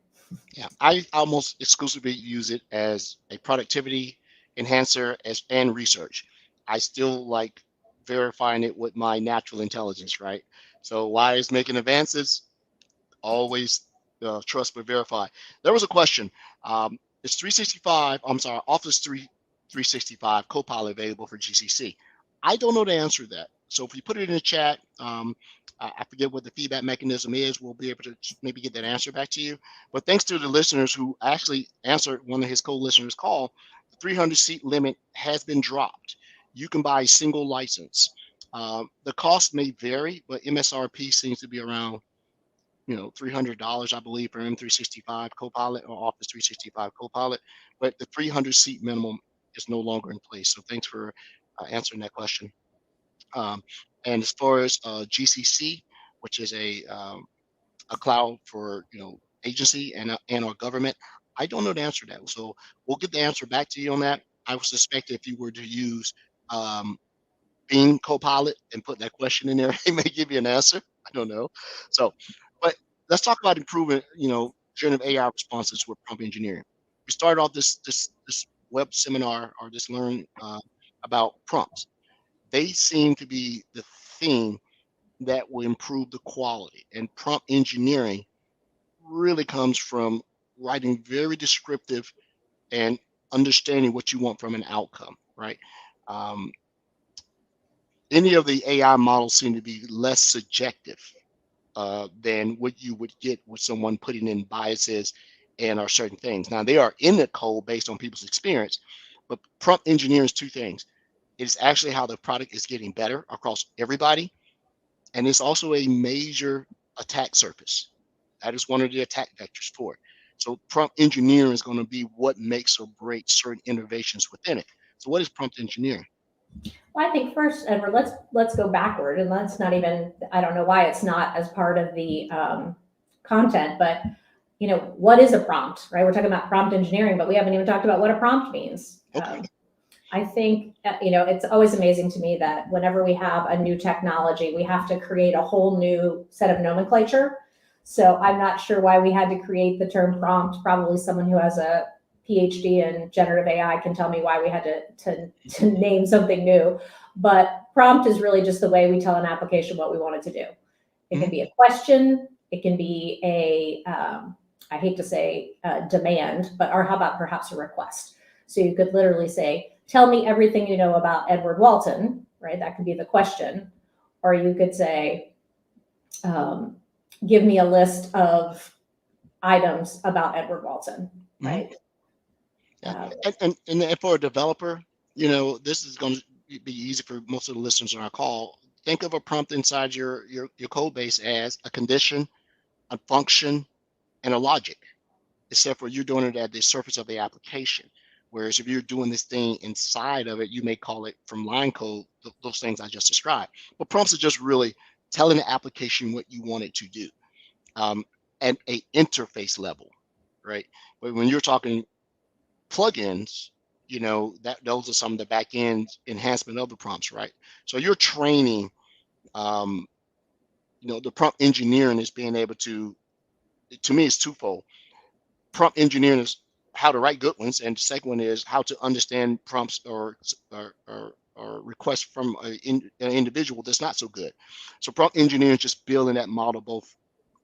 Yeah, I almost exclusively use it as a productivity enhancer and research. I still like verifying it with my natural intelligence, right? So while it's making advances, always trust but verify. There was a question. Is 365, I'm sorry, Office 365 Copilot available for GCC? I don't know the answer to that. So if you put it in the chat, I forget what the feedback mechanism is. We'll be able to maybe get that answer back to you. But thanks to the listeners who actually answered one of his co-listeners' call, the 300 seat limit has been dropped. You can buy a single license. The cost may vary, but MSRP seems to be around $300, I believe, for M365 Copilot or Office 365 Copilot, but the 300 seat minimum is no longer in place. So thanks for answering that question. Um, and as far as GCC, which is a cloud for agency and our government, I don't know the answer to that. So we'll get the answer back to you on that. I would suspect if you were to use um, Bing Copilot and put that question in there, it may give you an answer. I don't know. So, but let's talk about improving, generative AI responses with prompt engineering. We started off this web seminar or this learn about prompts. They seem to be the thing that will improve the quality. And prompt engineering really comes from writing very descriptive and understanding what you want from an outcome, right? Um, any of the AI models seem to be less subjective than what you would get with someone putting in biases and or certain things. Now they are in the code based on people's experience, but prompt engineering is two things. It's actually how the product is getting better across everybody, and it's also a major attack surface. That is one of the attack vectors for it. So prompt engineering is going to be what makes or breaks certain innovations within it. So what is prompt engineering? Well, I think first, Edward, let's go backward, and let's not even. I don't know why it's not as part of the content, but what is a prompt, right? We're talking about prompt engineering, but we haven't even talked about what a prompt means. Okay. I think it's always amazing to me that whenever we have a new technology, we have to create a whole new set of nomenclature. So I'm not sure why we had to create the term prompt. Probably someone who has a PhD in generative AI can tell me why we had to name something new. But prompt is really just the way we tell an application what we want it to do. It can be a question. It can be I hate to say demand, or how about perhaps a request? So you could literally say, tell me everything you know about Edward Walton, right? That could be the question. Or you could say, give me a list of items about Edward Walton, right? Yeah. And for a developer, this is going to be easy for most of the listeners on our call. Think of a prompt inside your code base as a condition, a function, and a logic, except for you're doing it at the surface of the application. Whereas if you're doing this thing inside of it, you may call it from line code, those things I just described. But prompts are just really telling the application what you want it to do at a interface level, right? But when you're talking plugins, that those are some of the back end enhancement of the prompts, right? So you're training, um, the prompt engineering is being able to me, it's twofold. Prompt engineering is how to write good ones, and the second one is how to understand prompts or requests from an individual that's not so good. So prompt engineering is just building that model, both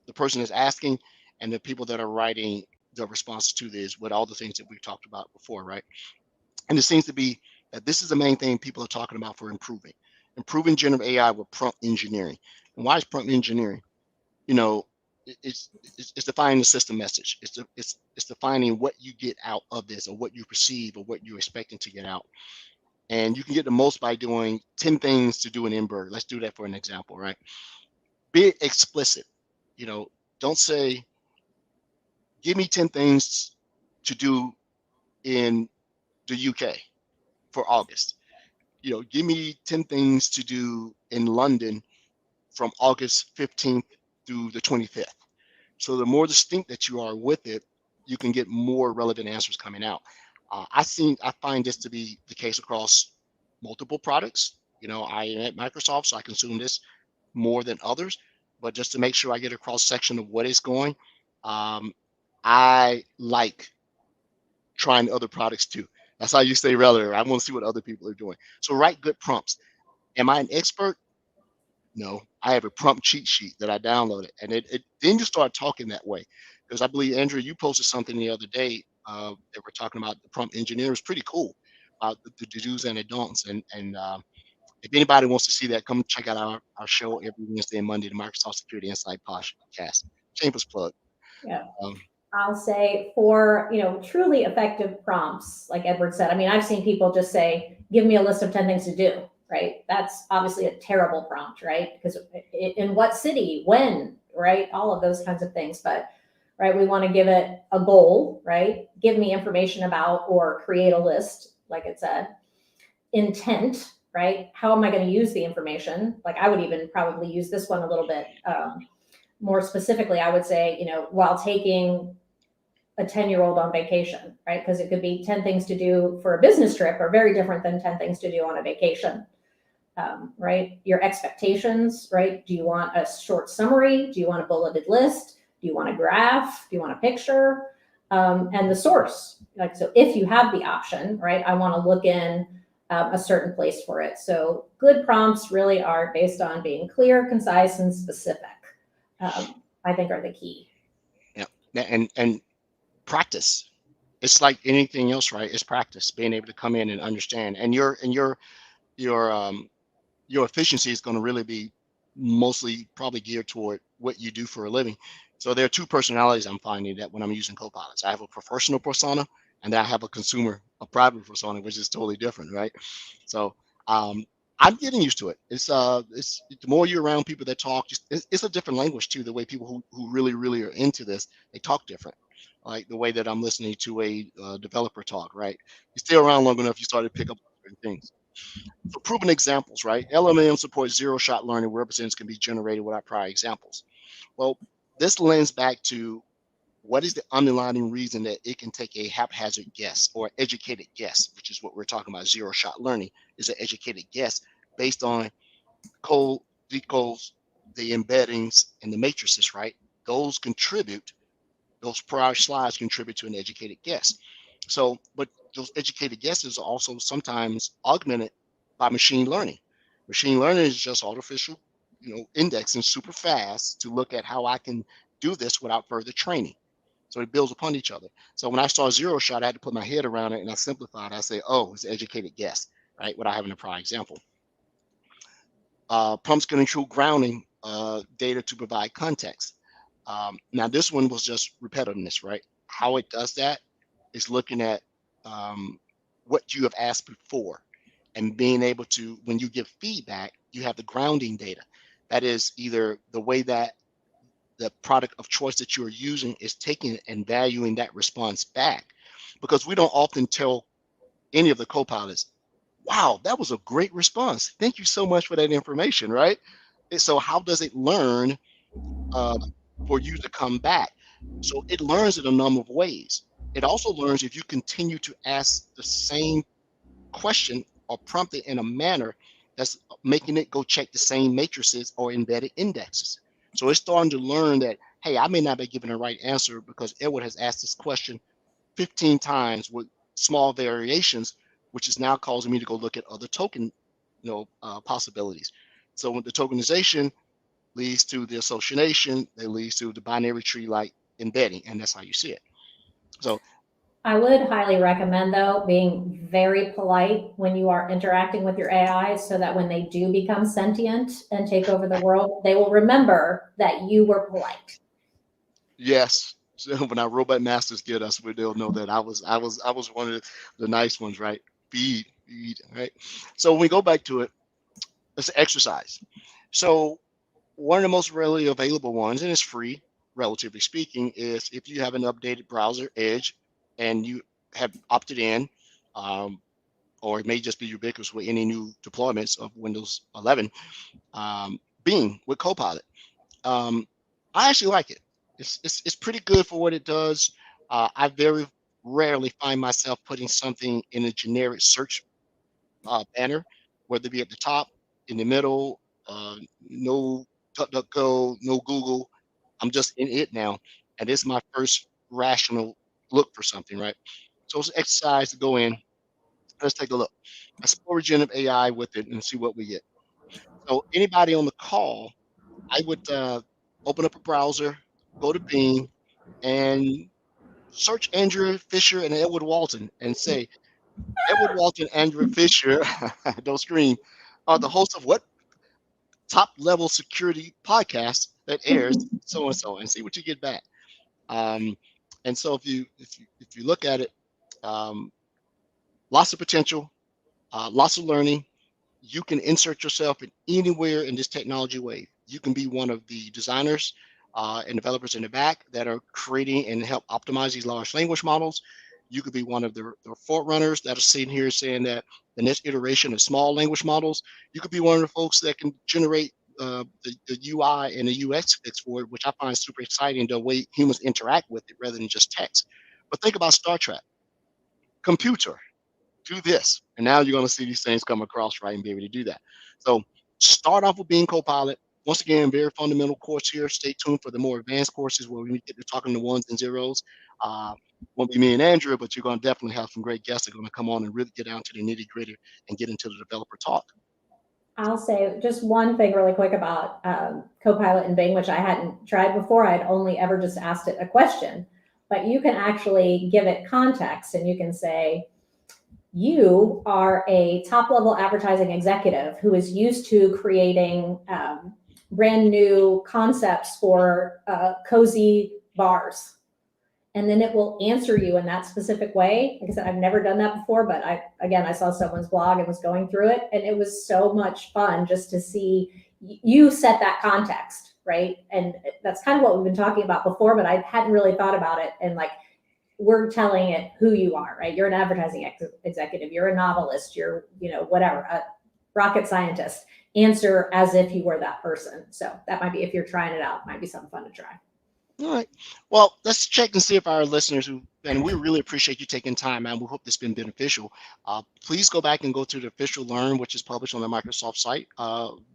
the person is asking and the people that are writing the responses to this, with all the things that we've talked about before, right? And it seems to be that this is the main thing people are talking about for improving generative AI with prompt engineering. And why is prompt engineering? You know, it's defining the system message. It's defining what you get out of this, or what you perceive, or what you're expecting to get out. And you can get the most by doing 10 things to do an inverter. Let's do that for an example, right? Be explicit. You know, don't say, give me 10 things to do in the UK for August. Give me 10 things to do in London from August 15th through the 25th. So the more distinct that you are with it, you can get more relevant answers coming out. I find this to be the case across multiple products. I am at Microsoft, so I consume this more than others. But just to make sure I get a cross section of what is going, um, I like trying other products too. That's how you stay relevant. I want to see what other people are doing. So write good prompts. Am I an expert? No, I have a prompt cheat sheet that I downloaded, and it then you start talking that way, because I believe Andrew, you posted something the other day that we're talking about the prompt engineer is pretty cool about the do's and the don'ts, and if anybody wants to see that, come check out our show every Wednesday and Monday, the Microsoft Security Insight podcast. Shameless plug. Yeah. Um, I'll say for, truly effective prompts, like Edward said, I mean, I've seen people just say, give me a list of 10 things to do, right? That's obviously a terrible prompt, right? Because in what city, when, right? All of those kinds of things. But, right, we want to give it a goal, right? Give me information about or create a list, like it said. Intent, right? How am I going to use the information? Like I would even probably use this one a little bit more specifically. I would say, while taking a 10-year-old on vacation, right? Because it could be 10 things to do for a business trip are very different than 10 things to do on a vacation, right? Your expectations, right? Do you want a short summary? Do you want a bulleted list? Do you want a graph? Do you want a picture? And the source, like, so if you have the option, right, I want to look in a certain place for it. So good prompts really are based on being clear, concise, and specific. I think are the key. yeah, and practice. It's like anything else, right? It's practice, being able to come in and understand, and your your efficiency is going to really be mostly probably geared toward what you do for a living. So there are two personalities I'm finding that when I'm using copilots. I have a professional persona, and then I have a consumer, a private persona, which is totally different, right? So um, I'm getting used to it. It's the more you're around people that talk, just it's a different language too. The way people who really are into this, they talk different. Like the way that I'm listening to a developer talk, right? You stay around long enough, you start to pick up certain things. For proven examples, right? LLM supports zero-shot learning where representatives can be generated without prior examples. Well, this lends back to what is the underlying reason that it can take a haphazard guess or educated guess, which is what we're talking about. Zero-shot learning is an educated guess based on code, decodes, the embeddings, and the matrices, right? Those contribute those prior slides contribute to an educated guess. So, but those educated guesses are also sometimes augmented by machine learning. Machine learning is just artificial, indexing super fast to look at how I can do this without further training. So it builds upon each other. So when I saw zero shot, I had to put my head around it and I simplified. I say, oh, it's an educated guess, right? Without having a prior example. Prompts can include grounding data to provide context. Now, this one was just repetitiveness, right? How it does that is looking at um, what you have asked before and being able to, when you give feedback, you have the grounding data. That is either the way that the product of choice that you're using is taking and valuing that response back. Because we don't often tell any of the co-pilots, wow, that was a great response. Thank you so much for that information, right? And so how does it learn uh, for you to come back? So it learns in a number of ways. It also learns if you continue to ask the same question or prompt it in a manner that's making it go check the same matrices or embedded indexes. So it's starting to learn that, hey, I may not be giving the right answer because Edward has asked this question 15 times with small variations, which is now causing me to go look at other token, possibilities. So with the tokenization leads to the association, that leads to the binary tree like embedding, and that's how you see it. So I would highly recommend, though, being very polite when you are interacting with your AI so that when they do become sentient and take over the world, they will remember that you were polite. yes. So when our robot masters get us, they'll know that I was one of the nice ones, right? Feed, right? So when we go back to it, let's exercise. So one of the most readily available ones, and it's free, relatively speaking, is if you have an updated browser, Edge, and you have opted in, um, or it may just be ubiquitous with any new deployments of Windows 11, Bing with Copilot. Um, I actually like it. It's pretty good for what it does. I very rarely find myself putting something in a generic search banner, whether it be at the top, in the middle, no DuckDuckGo, no Google. I'm just in it now, and it's my first rational look for something, right? So it's an exercise to go in. Let's take a look. Explore generative AI with it and see what we get. So anybody on the call, I would open up a browser, go to Bing, and search Andrew Fisher and Edward Walton and say, Edward Walton, Andrew Fisher, don't scream, are the hosts of what top level security podcast that airs so and so, and see what you get back. Um, and so if you look at it, um, lots of potential, lots of learning. You can insert yourself in anywhere in this technology wave. You can be one of the designers and developers in the back that are creating and help optimize these large language models. You could be one of the forerunners that are sitting here saying that the next iteration of small language models. You could be one of the folks that can generate the UI and the UX fix for it, which I find super exciting, the way humans interact with it rather than just text. But think about Star Trek, computer, do this. And now you're going to see these things come across, right, and be able to do that. So start off with being Copilot. Once again, very fundamental course here. Stay tuned for the more advanced courses where we get to talking to ones and zeros. Won't be me and Andrew, but you're going to definitely have some great guests that are going to come on and really get down to the nitty gritty and get into the developer talk. I'll say just one thing really quick about Copilot and Bing, which I hadn't tried before. I'd only ever just asked it a question, but you can actually give it context and you can say, you are a top level advertising executive who is used to creating brand new concepts for cozy bars. And then it will answer you in that specific way. Like I said, I've never done that before, but I saw someone's blog and was going through it. And it was so much fun just to see you set that context, right? And that's kind of what we've been talking about before, but I hadn't really thought about it. And like, we're telling it who you are, right? You're an advertising executive, you're a novelist, you're, whatever, a rocket scientist. Answer as if you were that person. So that might be, if you're trying it out, might be something fun to try. All right. Well, let's check and see if our listeners and we really appreciate you taking time, and we hope this has been beneficial. Please go back and go to the official Learn, which is published on the Microsoft site.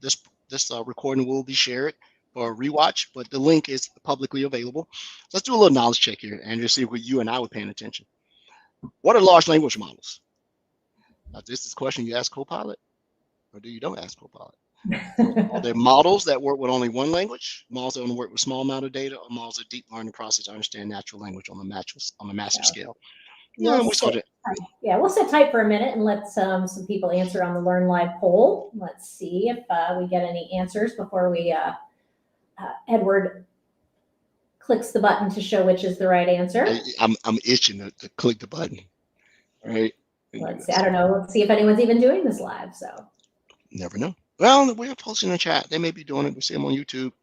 This recording will be shared for a rewatch, but the link is publicly available. Let's do a little knowledge check here, Andrew, see if you and I were paying attention. What are large language models? Now, this is a question you ask Copilot, or do you don't ask Copilot? So are there models that work with only one language, models that only work with small amount of data, or models that deep learning process to understand natural language on a massive scale? We'll sit tight for a minute and let some people answer on the Learn Live poll. Let's see if we get any answers before we Edward clicks the button to show which is the right answer. I'm itching to click the button. All right. Let's see. I don't know. Let's see if anyone's even doing this live. So never know. Well, we're posting in the chat. They may be doing it. We see them on YouTube.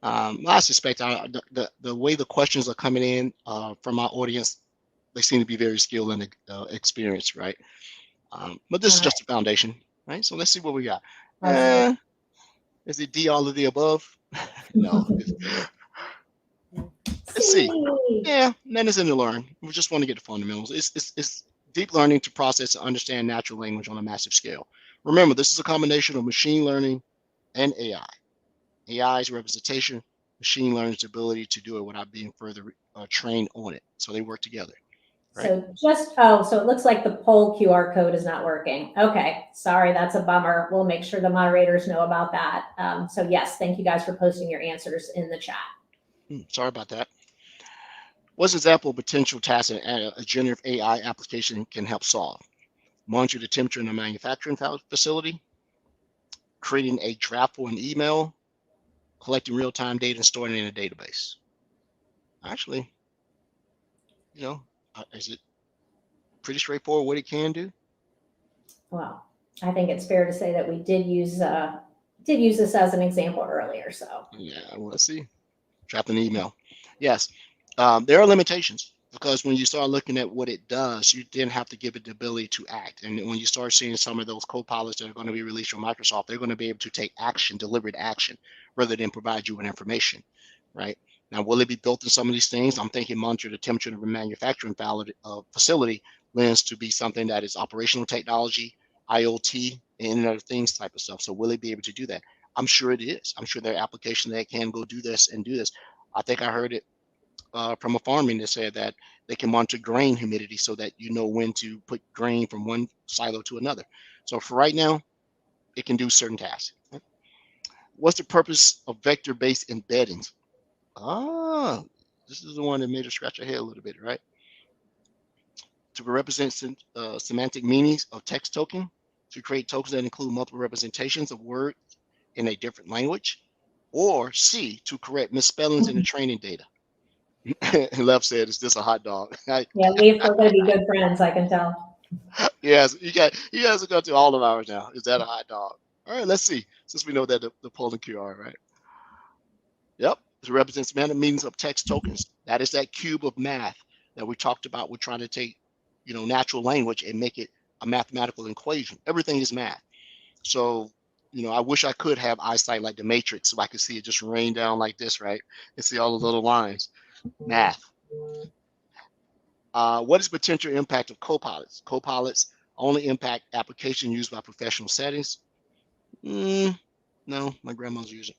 I suspect the way the questions are coming in from our audience, they seem to be very skilled and experienced, right? But this is just a foundation, right? So let's see what we got. Is it D, all of the above? No. Let's see. Yeah, that is in the learn. We just want to get the fundamentals. It's deep learning to process and understand natural language on a massive scale. Remember, this is a combination of machine learning and AI. AI's representation, machine learning's ability to do it without being further trained on it. So they work together. Right? So it looks like the poll QR code is not working. Okay, sorry, that's a bummer. We'll make sure the moderators know about that. So yes, thank you guys for posting your answers in the chat. Sorry about that. What's an example of potential tasks a generative AI application can help solve? Monitor the temperature in a manufacturing facility, creating a draft for an email, collecting real-time data and storing it in a database. Actually, is it pretty straightforward what it can do? Well, I think it's fair to say that we did use this as an example earlier. So yeah, well, let's see. Draft an email. Yes, there are limitations. Because when you start looking at what it does, you then have to give it the ability to act. And when you start seeing some of those copilots that are going to be released from Microsoft, they're going to be able to take action, deliberate action, rather than provide you with information, right? Now, will it be built in some of these things? I'm thinking monitor the temperature of a manufacturing facility lends to be something that is operational technology, IoT, and other things type of stuff. So will it be able to do that? I'm sure it is. I'm sure there are applications that can go do this and do this. I think I heard it from a farming that said that they can monitor grain humidity so that you know when to put grain from one silo to another. So for right now, it can do certain tasks. What's the purpose of vector-based embeddings? Ah, this is the one that made us scratch our head a little bit, right? To represent semantic meanings of text token, to create tokens that include multiple representations of words in a different language, or C, to correct misspellings in the training data. And Left said, "Is this a hot dog?" Yeah, we're going to be good friends, I can tell. Yes, you guys are going to all of ours now. Is that a hot dog? All right, let's see. Since we know that the polling QR, right? Yep. It represents meta meanings of text tokens. That is that cube of math that we talked about. We're trying to take, natural language and make it a mathematical equation. Everything is math. So, I wish I could have eyesight like the Matrix so I could see it just rain down like this, right? And see all the little lines. Math. What is potential impact of copilots? Copilots only impact application used by professional settings. No, my grandma's using.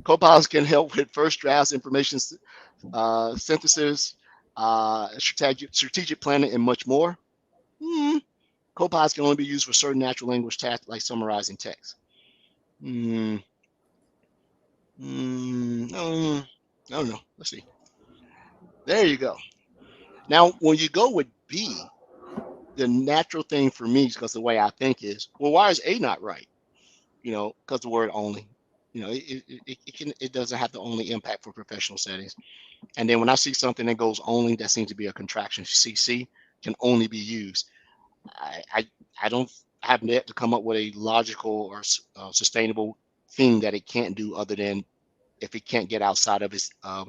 Copilots can help with first drafts, information synthesis, strategic planning, and much more. Copilots can only be used for certain natural language tasks like summarizing text. I don't know. Let's see. There you go. Now, when you go with B, the natural thing for me, because the way I think is, well, why is A not right? Because the word only, it doesn't have the only impact for professional settings. And then when I see something that goes only, that seems to be a contraction. CC can only be used. I I, I don't have yet to come up with a logical or sustainable thing that it can't do other than if it can't get outside of its uh,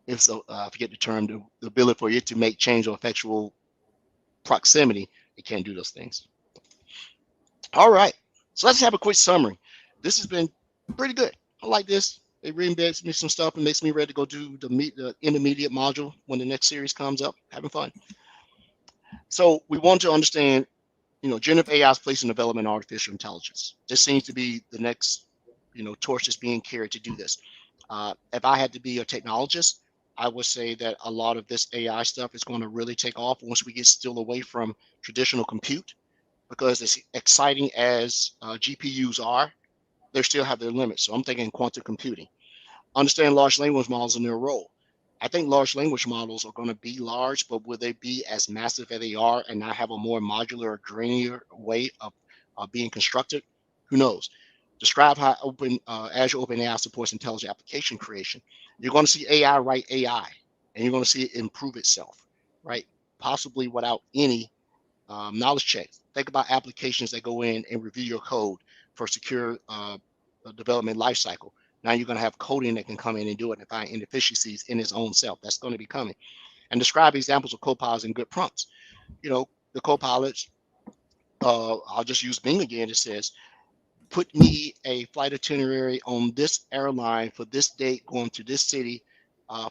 if so I forget the term, the ability for it to make change or effectual proximity, it can't do those things. All right, so let's have a quick summary. This has been pretty good. I like this. It re-embeds me some stuff and makes me ready to go do the intermediate module when the next series comes up. Having fun. So we want to understand, generative AI's place in development of artificial intelligence. This seems to be the next, torch that's being carried to do this. If I had to be a technologist, I would say that a lot of this AI stuff is going to really take off once we get still away from traditional compute, because as exciting as GPUs are, they still have their limits. So I'm thinking quantum computing. Understand large language models and their role. I think large language models are going to be large, but will they be as massive as they are and not have a more modular or granular way of being constructed? Who knows? Describe how Azure OpenAI supports intelligent application creation. You're going to see AI write AI, and you're going to see it improve itself, right? Possibly without any knowledge checks. Think about applications that go in and review your code for secure development lifecycle. Now you're going to have coding that can come in and do it and find inefficiencies in its own self. That's going to be coming. And describe examples of copilots and good prompts. The copilots, I'll just use Bing again. It says, put me a flight itinerary on this airline for this date going to this city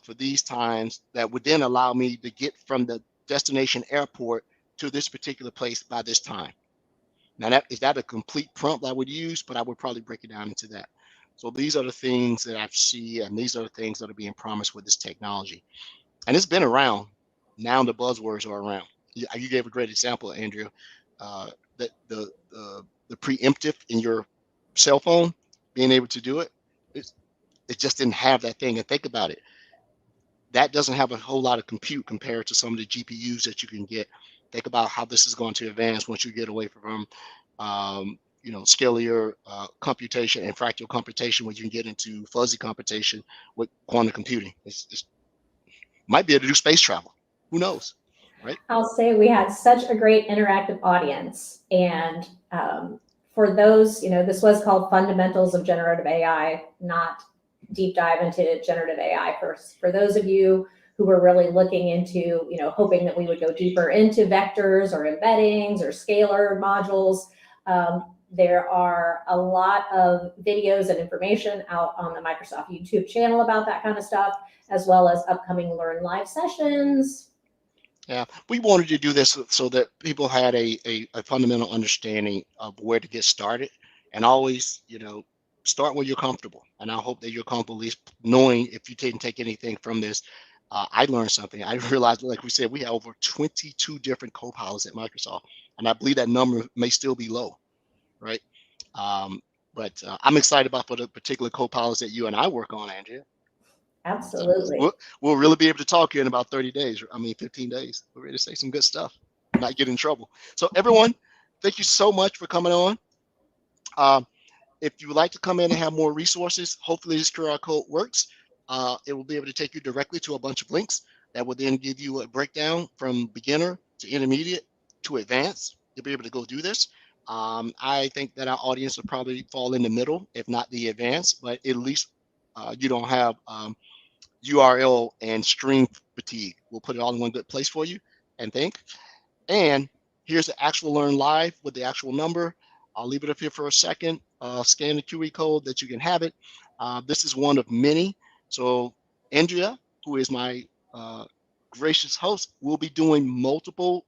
for these times that would then allow me to get from the destination airport to this particular place by this time. Now, is that a complete prompt I would use, but I would probably break it down into that. So these are the things that I see, and these are the things that are being promised with this technology. And it's been around. Now the buzzwords are around. You gave a great example, Andrea, that the preemptive in your cell phone, being able to do it, it just didn't have that thing. And think about it. That doesn't have a whole lot of compute compared to some of the GPUs that you can get. Think about how this is going to advance once you get away from scalar computation and fractal computation, where you can get into fuzzy computation with quantum computing. It's might be able to do space travel. Who knows, right? I'll say we had such a great interactive audience. And for those, this was called Fundamentals of Generative AI, not deep dive into generative AI. For those of you who were really looking into, hoping that we would go deeper into vectors or embeddings or scalar modules, there are a lot of videos and information out on the Microsoft YouTube channel about that kind of stuff, as well as upcoming Learn Live sessions. Yeah, we wanted to do this so that people had a fundamental understanding of where to get started, and always, start where you're comfortable. And I hope that you're comfortable at least knowing if you didn't take anything from this. I learned something. I realized, like we said, we have over 22 different copilots at Microsoft, and I believe that number may still be low, right? But I'm excited about for the particular copilots that you and I work on, Andrea. So Absolutely. we'll really be able to talk here in about 30 days. I mean, 15 days. We're ready to say some good stuff, not get in trouble. So everyone, thank you so much for coming on. Um, if you would like to come in and have more resources, hopefully this QR code works. It will be able to take you directly to a bunch of links that will then give you a breakdown from beginner to intermediate to advanced. You'll be able to go do this. I think that our audience will probably fall in the middle, if not the advanced, but at least you don't have URL and string fatigue. We'll put it all in one good place for you and think. And here's the actual learn live with the actual number. I'll leave it up here for a second. Scan the QR code that you can have it. This is one of many. So Andrea, who is my uh, gracious host, will be doing multiple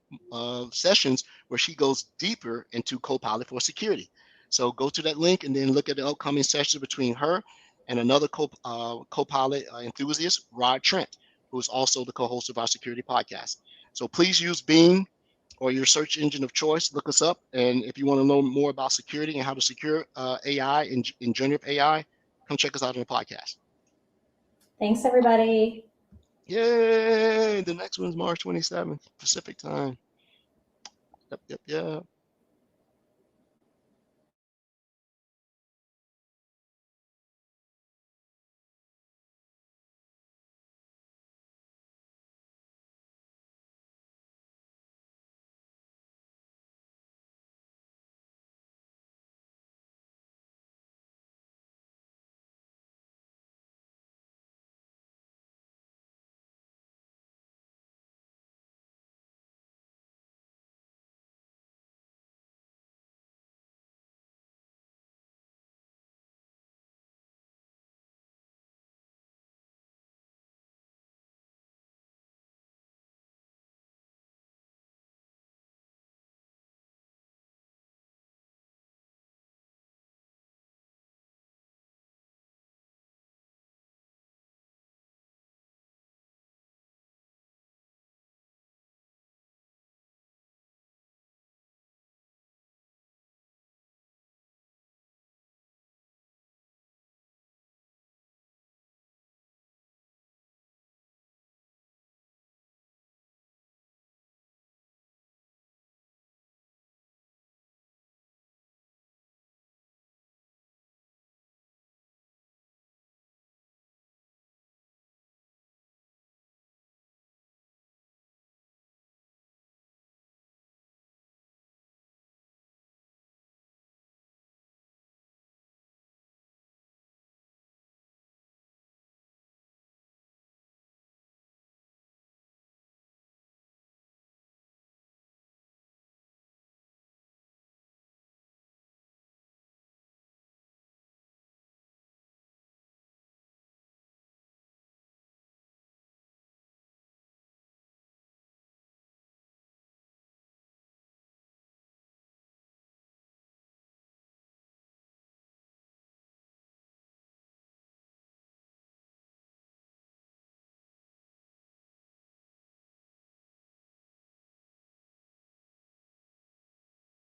sessions where she goes deeper into Copilot for security. So go to that link and then look at the upcoming sessions between her and another Copilot enthusiast, Rod Trent, who is also the co-host of our security podcast. So please use Bing or your search engine of choice. Look us up. And if you want to know more about security and how to secure AI and generative AI, come check us out on the podcast. Thanks, everybody. Yay! The next one's March 27th, Pacific time. Yep, yep, yep.